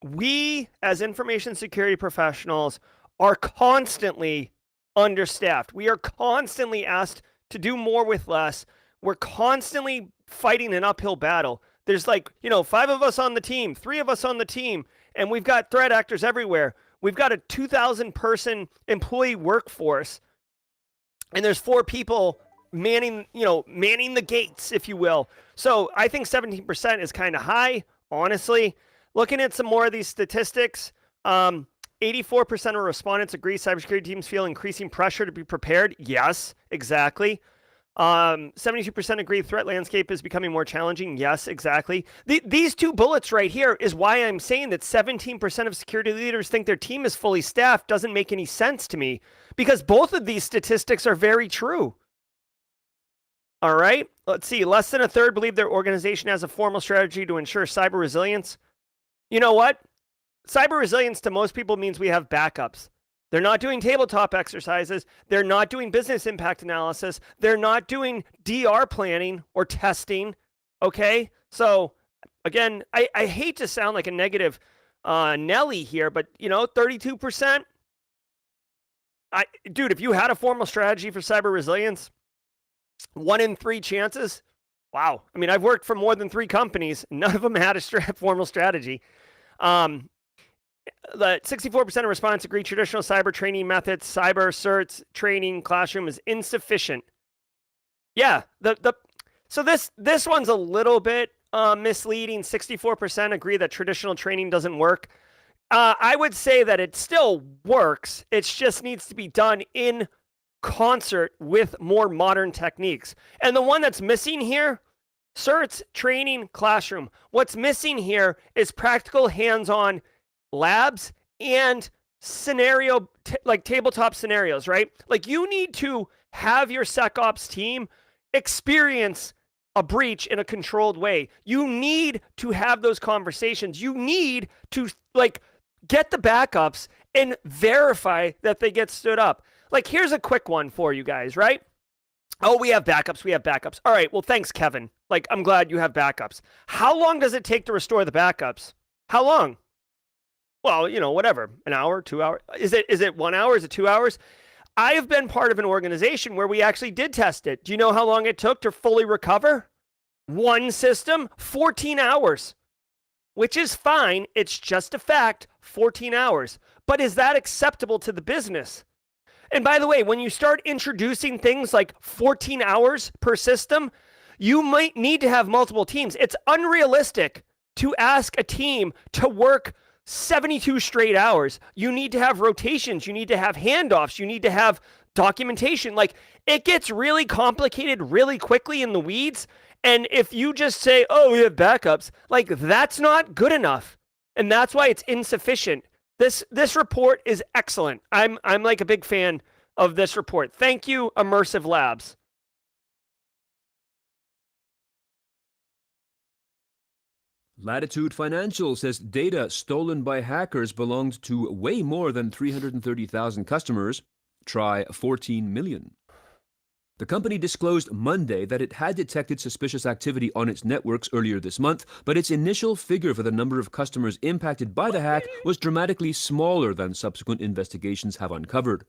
we as information security professionals are constantly understaffed. We are constantly asked to do more with less. We're constantly fighting an uphill battle. There's 5 of us on the team, 3 of us on the team, and we've got threat actors everywhere. We've got a 2,000 person employee workforce, and there's 4 people manning the gates, if you will. So I think 17% is kind of high, honestly. Looking at some more of these statistics, 84% of respondents agree cybersecurity teams feel increasing pressure to be prepared. Yes, exactly. 72% agree threat landscape is becoming more challenging. Yes, exactly. These two bullets right here is why I'm saying that 17% of security leaders think their team is fully staffed doesn't make any sense to me, because both of these statistics are very true. All right, let's see. Less than a third believe their organization has a formal strategy to ensure cyber resilience. You know what? Cyber resilience to most people means we have backups. They're not doing tabletop exercises. They're not doing business impact analysis. They're not doing DR planning or testing. Okay? So, again, I hate to sound like a negative Nelly here, but, 32%. Dude, if you had a formal strategy for cyber resilience, 1 in 3 chances. Wow. I mean, I've worked for more than 3 companies. None of them had a formal strategy. The 64% of respondents agree traditional cyber training methods, cyber certs training classroom is insufficient. Yeah, so this one's a little bit misleading. 64% agree that traditional training doesn't work. I would say that it still works. It just needs to be done in concert with more modern techniques. And the one that's missing here, certs training classroom. What's missing here is practical hands-on labs and scenario, like tabletop scenarios, right? Like, you need to have your SecOps team experience a breach in a controlled way. You need to have those conversations. You need to get the backups and verify that they get stood up. Like, here's a quick one for you guys, right? Oh, we have backups. We have backups. All right. Well, thanks, Kevin. Like, I'm glad you have backups. How long does it take to restore the backups? How long? Well, whatever, an hour, 2 hours. Is it 1 hour? Is it 2 hours? I have been part of an organization where we actually did test it. Do you know how long it took to fully recover? One system, 14 hours, which is fine. It's just a fact, 14 hours. But is that acceptable to the business? And by the way, when you start introducing things like 14 hours per system, you might need to have multiple teams. It's unrealistic to ask a team to work 72 straight hours. You need to have rotations. You need to have handoffs. You need to have documentation. Like, it gets really complicated really quickly in the weeds. And if you just say, oh, we have backups, like, that's not good enough. And that's why it's insufficient. This report is excellent. I'm like a big fan of this report. Thank you, Immersive Labs. Latitude Financial says data stolen by hackers belonged to way more than 330,000 customers. Try 14 million. The company disclosed Monday that it had detected suspicious activity on its networks earlier this month, but its initial figure for the number of customers impacted by the hack was dramatically smaller than subsequent investigations have uncovered.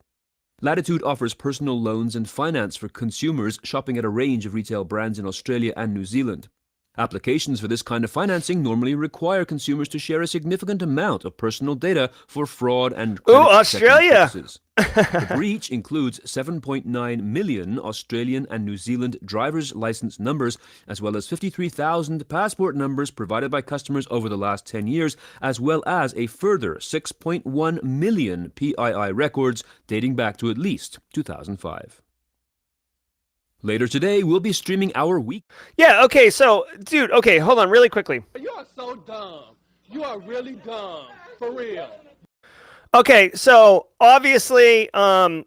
Latitude offers personal loans and finance for consumers shopping at a range of retail brands in Australia and New Zealand. Applications for this kind of financing normally require consumers to share a significant amount of personal data for fraud and credit Australia! purposes. The breach includes 7.9 million Australian and New Zealand driver's license numbers, as well as 53,000 passport numbers provided by customers over the last 10 years, as well as a further 6.1 million PII records dating back to at least 2005. Later today, we'll be streaming our week. Yeah, okay, so, dude, okay, hold on really quickly. You are so dumb. You are really dumb. For real. Okay, so obviously, some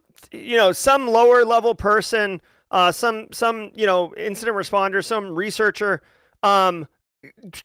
lower level person, some incident responder, some researcher,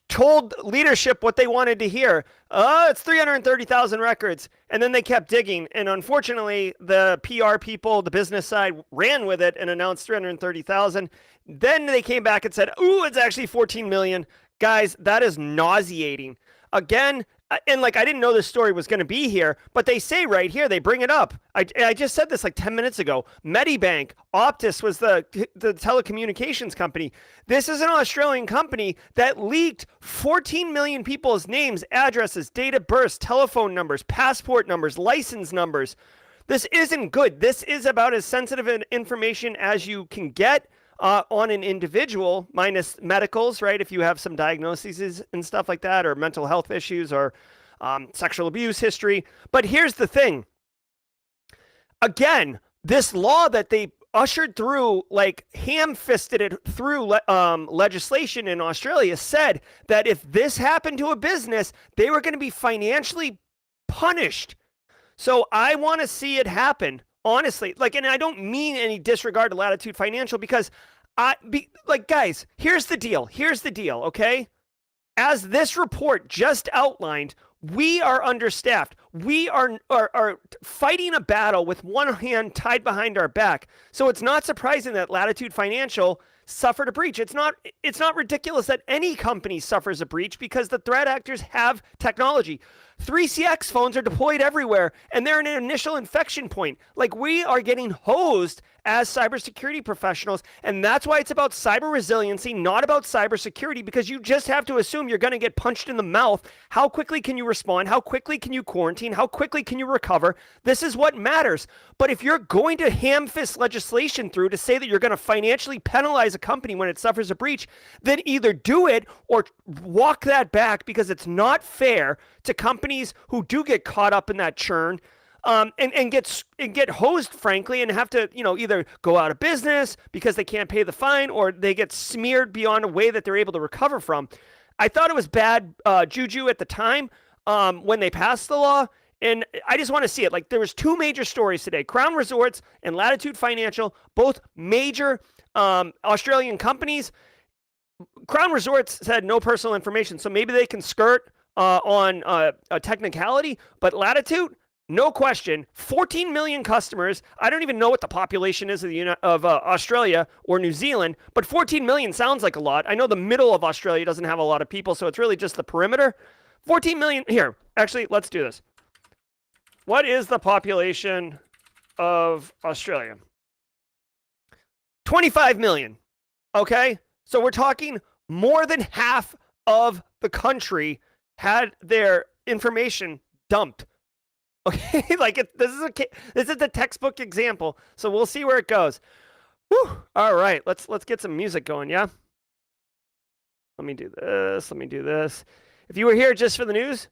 told leadership what they wanted to hear. It's 330,000 records. And then they kept digging. And unfortunately, the PR people, the business side, ran with it and announced 330,000. Then they came back and said, ooh, it's actually 14 million. Guys, that is nauseating. Again, and I didn't know this story was going to be here, but they say right here, they bring it up. I just said this 10 minutes ago. Medibank, Optus was the telecommunications company. This is an Australian company that leaked 14 million people's names, addresses, date of birth, telephone numbers, passport numbers, license numbers. This isn't good. This is about as sensitive information as you can get on an individual, minus medicals, right? If you have some diagnoses and stuff like that, or mental health issues, or sexual abuse history. But here's the thing. Again, this law that they ushered through, like ham-fisted it through legislation in Australia, said that if this happened to a business, they were going to be financially punished. So I want to see it happen, honestly. Like, and I don't mean any disregard to Latitude Financial, because guys, here's the deal. Here's the deal, okay? As this report just outlined, we are understaffed. We are fighting a battle with one hand tied behind our back. So it's not surprising that Latitude Financial suffered a breach. It's not ridiculous that any company suffers a breach, because the threat actors have technology. 3CX phones are deployed everywhere, and they're an initial infection point. Like, we are getting hosed as cybersecurity professionals, and that's why it's about cyber resiliency, not about cybersecurity, because you just have to assume you're going to get punched in the mouth. How quickly can you respond? How quickly can you quarantine? How quickly can you recover? This is what matters. But if you're going to ham-fist legislation through to say that you're going to financially penalize a company when it suffers a breach, then either do it or walk that back, because it's not fair to companies who do get caught up in that churn, and get hosed, frankly, and have to, either go out of business because they can't pay the fine, or they get smeared beyond a way that they're able to recover from. I thought it was bad juju at the time when they passed the law, and I just want to see it. Like, there was two major stories today: Crown Resorts and Latitude Financial, both major Australian companies. Crown Resorts said no personal information, so maybe they can skirt on a technicality, but Latitude, no question, 14 million customers. I don't even know what the population is of Australia or New Zealand, but 14 million sounds like a lot. I know the middle of Australia doesn't have a lot of people, so it's really just the perimeter. 14 million. Here, actually, let's do this. What is the population of Australia? 25 million. Okay? So we're talking more than half of the country had their information dumped. Okay, this is the textbook example. So we'll see where it goes. Whew. All right, let's get some music going. Yeah. Let me do this. If you were here just for the news,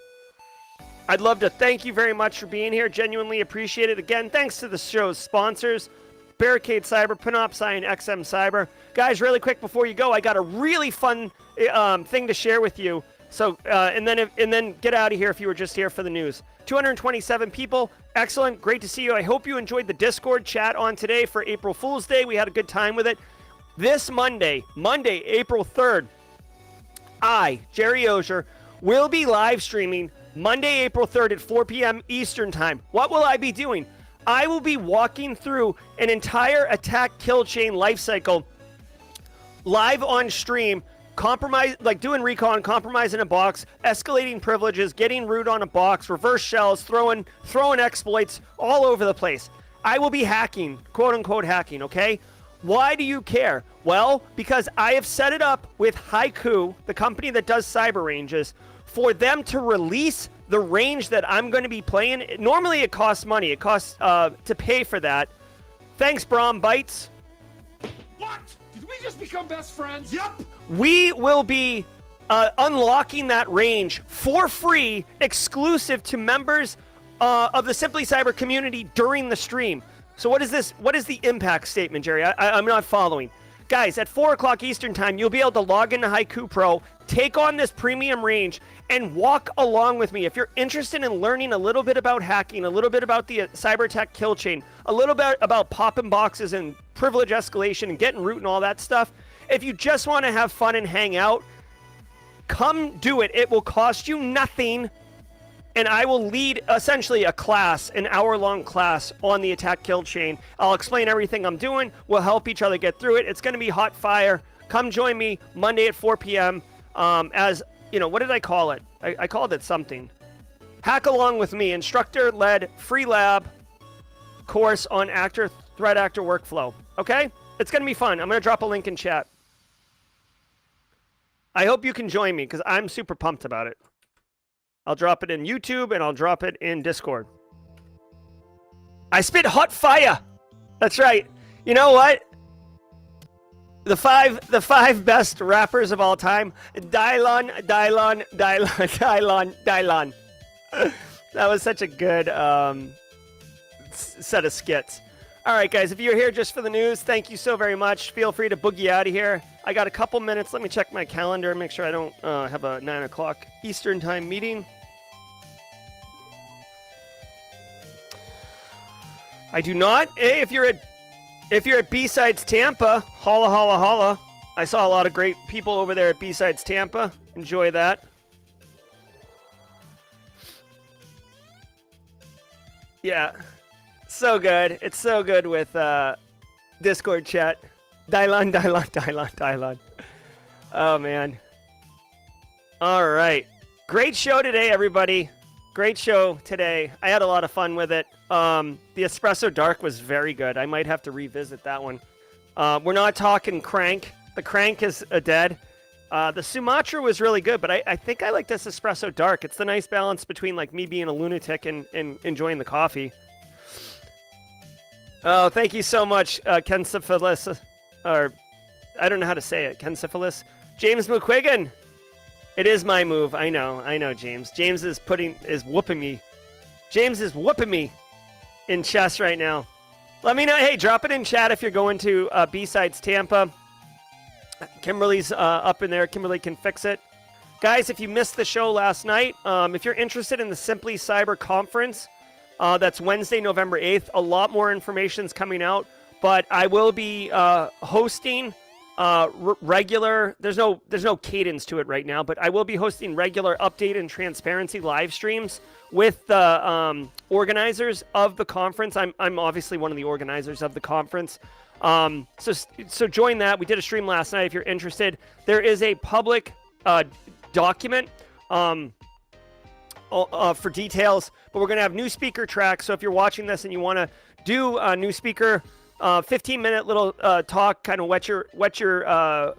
I'd love to thank you very much for being here. Genuinely appreciate it. Again, thanks to the show's sponsors, Barricade Cyber, Panoptcy, and XM Cyber. Guys, really quick before you go, I got a really fun thing to share with you. So, and then get out of here if you were just here for the news. 227 people. Excellent. Great to see you. I hope you enjoyed the Discord chat on today for April Fool's Day. We had a good time with it. This Monday, April 3rd, I, Jerry Auger, will be live streaming Monday, April 3rd at 4 p.m. Eastern Time. What will I be doing? I will be walking through an entire attack kill chain lifecycle live on stream. Doing recon, compromising a box, escalating privileges, getting root on a box, reverse shells, throwing exploits all over the place. I will be hacking, quote unquote hacking, okay? Why do you care? Well, because I have set it up with Haiku, the company that does cyber ranges, for them to release the range that I'm going to be playing. Normally it costs money. It costs to pay for that. Thanks, Brom Bites. What? Did we just become best friends? Yep. We will be unlocking that range for free, exclusive to members of the Simply Cyber community during the stream. So what is this? What is the impact statement, Jerry? I'm not following. Guys, at 4 o'clock Eastern Time, you'll be able to log into Haiku Pro, take on this premium range, and walk along with me. If you're interested in learning a little bit about hacking, a little bit about the cyber tech kill chain, a little bit about popping boxes and privilege escalation and getting root and all that stuff, if you just want to have fun and hang out, come do it. It will cost you nothing, and I will lead essentially a class, an hour-long class on the attack kill chain. I'll explain everything I'm doing. We'll help each other get through it. It's going to be hot fire. Come join me Monday at 4 p.m. As, what did I call it? I called it something. Hack along with me, instructor-led free lab course on threat actor workflow. Okay? It's going to be fun. I'm going to drop a link in chat. I hope you can join me because I'm super pumped about it. I'll drop it in YouTube and I'll drop it in Discord. I spit hot fire. That's right. You know what? The five best rappers of all time. Dylon. That was such a good set of skits. All right, guys, if you're here just for the news, thank you so very much. Feel free to boogie out of here. I got a couple minutes. Let me check my calendar and make sure I don't have a 9 o'clock Eastern time meeting. I do not. Hey, if you're at B-Sides Tampa, holla, holla, holla. I saw a lot of great people over there at B-Sides Tampa. Enjoy that. Yeah. So good. It's so good with Discord chat. Dylan. Oh, man. All right. Great show today, everybody. Great show today. I had a lot of fun with it. The Espresso Dark was very good. I might have to revisit that one. We're not talking Crank. The Crank is dead. The Sumatra was really good, but I think I like this Espresso Dark. It's the nice balance between like me being a lunatic and enjoying the coffee. Oh, thank you so much, Kensyphilis, or I don't know how to say it, Kensyphilis. James McQuiggan. It is my move. I know, James. James is whooping me. James is whooping me in chess right now. Let me know. Hey, drop it in chat if you're going to B-Sides Tampa. Kimberly's up in there. Kimberly can fix it. Guys, if you missed the show last night, if you're interested in the Simply Cyber Conference, that's Wednesday, November 8th. A lot more information's coming out, but I will be hosting regular. There's no cadence to it right now, but I will be hosting regular update and transparency live streams with the organizers of the conference. I'm obviously one of the organizers of the conference. So join that. We did a stream last night. If you're interested, there is a public document for details, but we're going to have new speaker tracks. So if you're watching this and you want to do a new speaker, 15-minute little talk, kind of wet your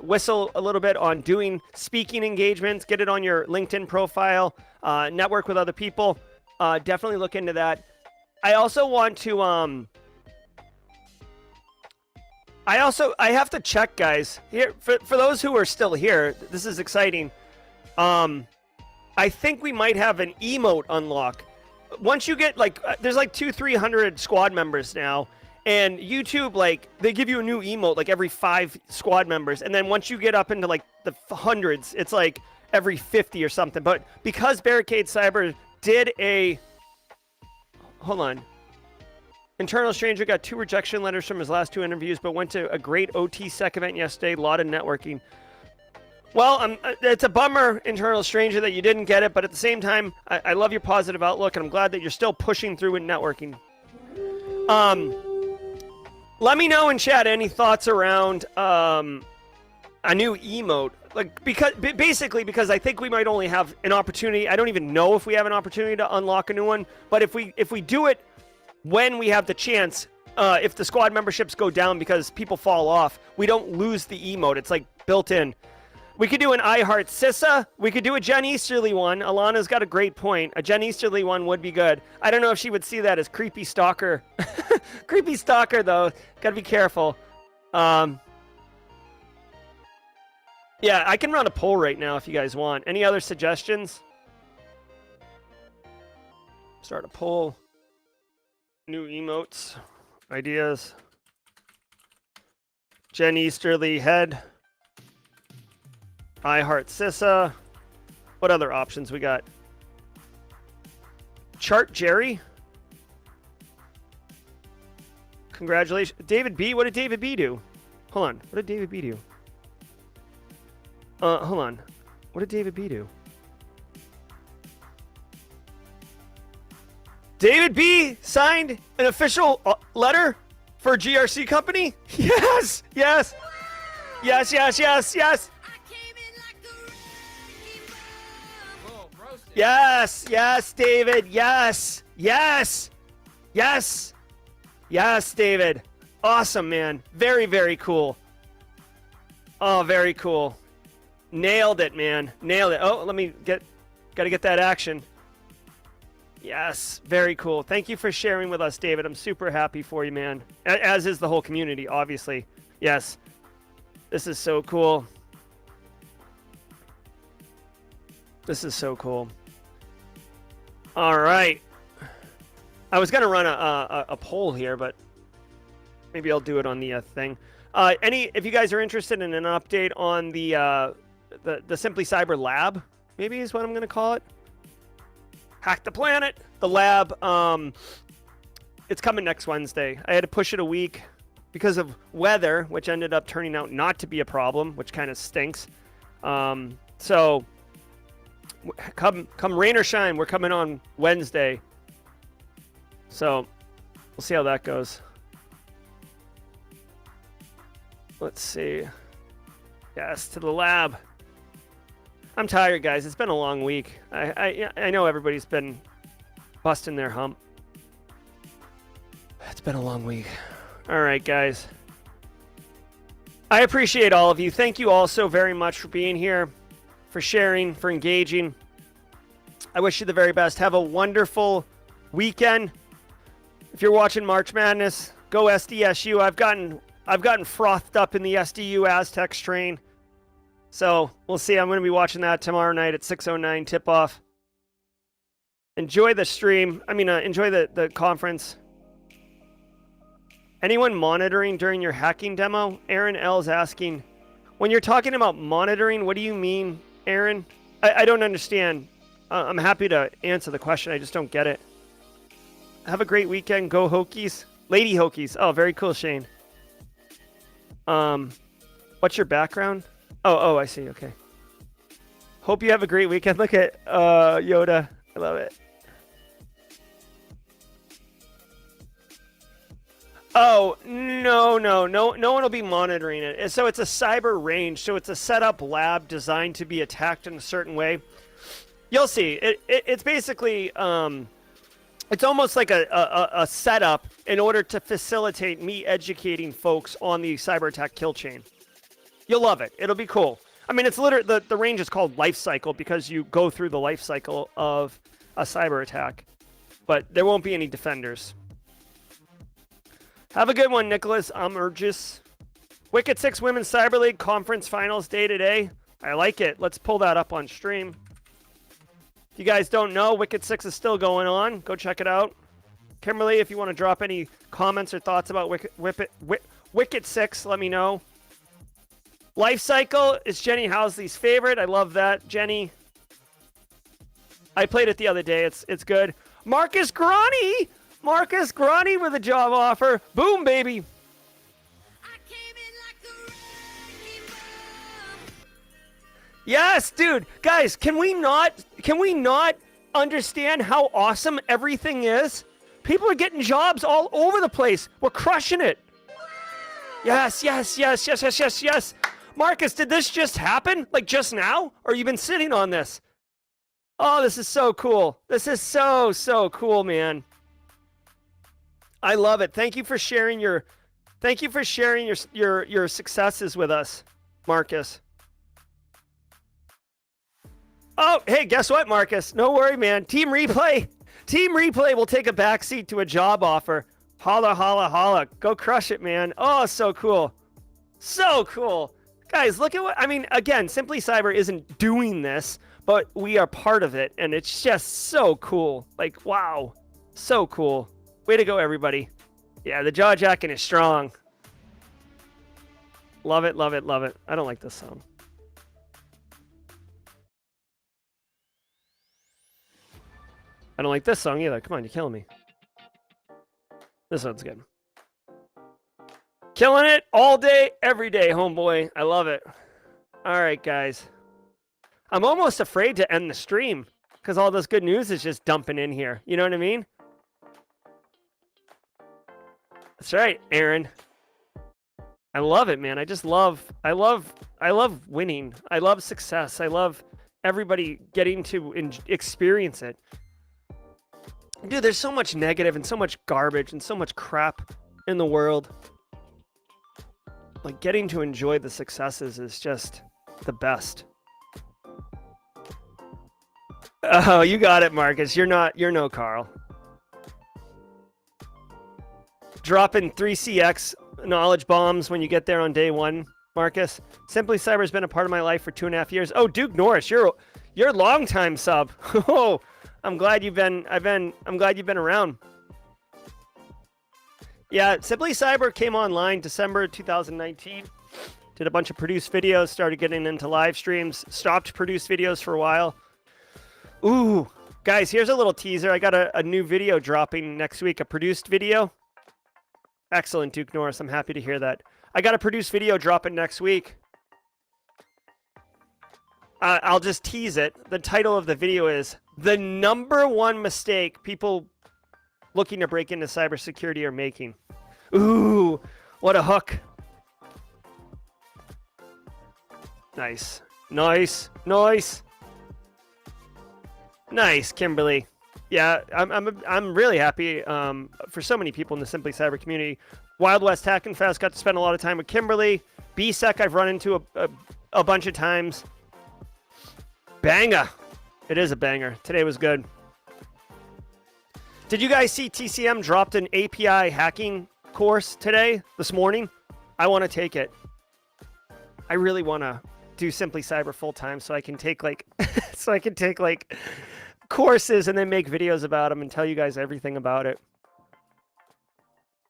whistle a little bit on doing speaking engagements, get it on your LinkedIn profile, network with other people. Definitely look into that. I also want to I have to check, guys. Here for those who are still here, this is exciting. I think we might have an emote unlock. Once you get there's like 200-300 squad members now, and YouTube they give you a new emote like every 5 squad members, and then once you get up into like the hundreds, it's like every 50 or something. But because Barricade Cyber did a Internal Stranger got 2 rejection letters from his last 2 interviews, but went to a great OT-Sec event yesterday. A lot of networking. Well, it's a bummer, Internal Stranger, that you didn't get it, but at the same time, I love your positive outlook, and I'm glad that you're still pushing through with networking. Let me know in chat any thoughts around a new emote. Because I think we might only have an opportunity. I don't even know if we have an opportunity to unlock a new one, but if we do it when we have the chance, if the squad memberships go down because people fall off, we don't lose the emote. It's like built in. We could do an I Heart Sissa. We could do a Jen Easterly one. Alana's got a great point. A Jen Easterly one would be good. I don't know if she would see that as creepy stalker. Creepy stalker, though. Gotta be careful. Yeah, I can run a poll right now if you guys want. Any other suggestions? Start a poll. New emotes. Ideas. Jen Easterly head. I Heart Sissa. What other options we got? Chart Jerry. Congratulations. David B. What did David B do? Hold on. What did David B do? Hold on. What did David B do? David B. signed an official letter for a GRC company? Yes! Yes! Yes, yes, yes, yes! Yes, yes, David, yes, yes, yes, yes, David. Awesome, man. Very, very cool. Oh, very cool. Nailed it, man. Nailed it. Oh, gotta get that action. Yes, very cool. Thank you for sharing with us, David. I'm super happy for you, man. As is the whole community, obviously. Yes. This is so cool. This is so cool. All right. I was going to run a poll here, but Maybe I'll do it on the thing. If you guys are interested in an update on the Simply Cyber Lab, maybe is what I'm going to call it. Hack the Planet, the lab. It's coming next Wednesday. I had to push it a week because of weather, which ended up turning out not to be a problem, which kind of stinks. So come rain or shine, we're coming on Wednesday. So we'll see how that goes. Let's see. Yes, to the lab. I'm tired, guys. It's been a long week. I know everybody's been busting their hump. It's been a long week. All right, guys. I appreciate all of you. Thank you all so very much for being here, for sharing, for engaging. I wish you the very best. Have a wonderful weekend. If you're watching March Madness, go SDSU. I've gotten frothed up in the SDU Aztecs train. So we'll see. I'm going to be watching that tomorrow night at 6:09 tip-off. Enjoy the stream. Enjoy the conference. Anyone monitoring during your hacking demo? Aaron L's asking, when you're talking about monitoring, what do you mean, Aaron? I don't understand. I'm happy to answer the question. I just don't get it. Have a great weekend. Go Hokies. Lady Hokies. Oh, very cool, Shane. What's your background? Oh, I see. Okay. Hope you have a great weekend. Look at Yoda. I love it. Oh, no one will be monitoring it. So it's a cyber range. So it's a setup lab designed to be attacked in a certain way. You'll see. It's basically, it's almost like a setup in order to facilitate me educating folks on the cyber attack kill chain. You'll love it. It'll be cool. It's literally, the range is called life cycle because you go through the life cycle of a cyber attack. But there won't be any defenders. Have a good one, Nicholas Urgis. Wicked 6 Women's Cyber League Conference Finals Day today. I like it. Let's pull that up on stream. If you guys don't know, Wicked 6 is still going on. Go check it out. Kimberly, if you want to drop any comments or thoughts about Wicked 6, let me know. Life Cycle is Jenny Housley's favorite. I love that, Jenny. I played it the other day. It's good. Marcus Grani with a job offer. Boom, baby. Yes, dude. Guys, can we not understand how awesome everything is? People are getting jobs all over the place. We're crushing it. Yes. Marcus, did this just happen? Like just now? Or you been sitting on this? Oh, this is so cool. This is so cool, man. I love it. Thank you for sharing your successes with us, Marcus. Oh, hey, guess what, Marcus? No worry, man. Team Replay will take a backseat to a job offer. Holla, holla, holla. Go crush it, man. Oh, so cool. So cool. Guys, look at what, again, Simply Cyber isn't doing this, but we are part of it, and it's just so cool. Like, wow. So cool. Way to go, everybody. Yeah, the jaw jacking is strong. Love it. I don't like this song. I don't like this song either. Come on, you're killing me. This one's good. Killing it all day, every day, homeboy. I love it. All right, guys. I'm almost afraid to end the stream because all this good news is just dumping in here. You know what I mean? That's right, Aaron. I love it, man. I love winning. I love success. I love everybody getting to experience it. Dude, there's so much negative and so much garbage and so much crap in the world. Like, getting to enjoy the successes is just the best. Oh, you got it, Marcus. You're no Carl. Dropping 3CX knowledge bombs when you get there on day one, Marcus. Simply Cyber has been a part of my life for 2.5 years. Oh, Duke Norris, you're a long time sub. Oh, I'm glad you've been around. Yeah, Simply Cyber came online December 2019. Did a bunch of produced videos, started getting into live streams, stopped produced videos for a while. Ooh, guys, here's a little teaser. I got a new video dropping next week, a produced video. Excellent, Duke Norris. I'm happy to hear that. I got a produced video dropping next week. I'll just tease it. The title of the video is The #1 Mistake People Looking to Break into Cybersecurity Are Making. Ooh, what a hook. Nice. Nice. Nice. Nice, Kimberly. Yeah, I'm really happy for so many people in the Simply Cyber community. Wild West Hack and Fest got to spend a lot of time with Kimberly. BSEC I've run into a bunch of times. Banger. It is a banger. Today was good. Did you guys see TCM dropped an API hacking course today, this morning? I want to take it. I really want to do Simply Cyber full time so I can take like courses and then make videos about them and tell you guys everything about it.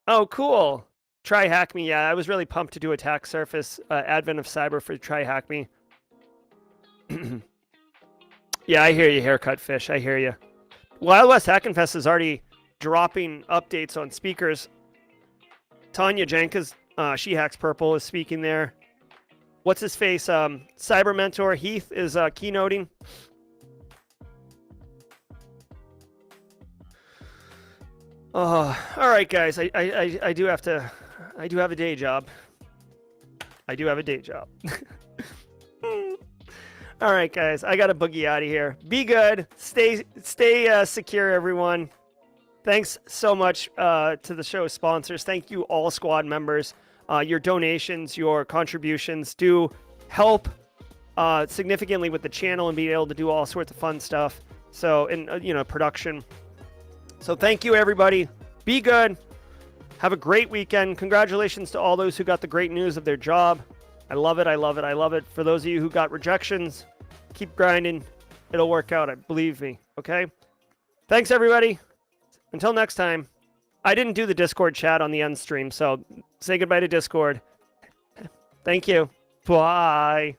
Oh, cool. Try Hack Me. Yeah, I was really pumped to do Attack Surface, Advent of Cyber for Try Hack Me. Yeah, I hear you, Haircut Fish. I hear you. Wild West Hack and Fest is already dropping updates on speakers. Tanya Janka's She Hacks Purple is speaking there. What's his face? Cyber Mentor Heath is keynoting. Oh, all right, guys. I do have a day job. I do have a day job. All right, guys. I got to boogie out of here. Be good. Stay secure, everyone. Thanks so much to the show sponsors. Thank you, all squad members. Your donations, your contributions do help significantly with the channel and being able to do all sorts of fun stuff. So, in production. So thank you, everybody. Be good. Have a great weekend. Congratulations to all those who got the great news of their job. I love it. I love it. I love it. For those of you who got rejections, keep grinding. It'll work out. Believe me. Okay? Thanks, everybody. Until next time. I didn't do the Discord chat on the end stream, so say goodbye to Discord. Thank you. Bye.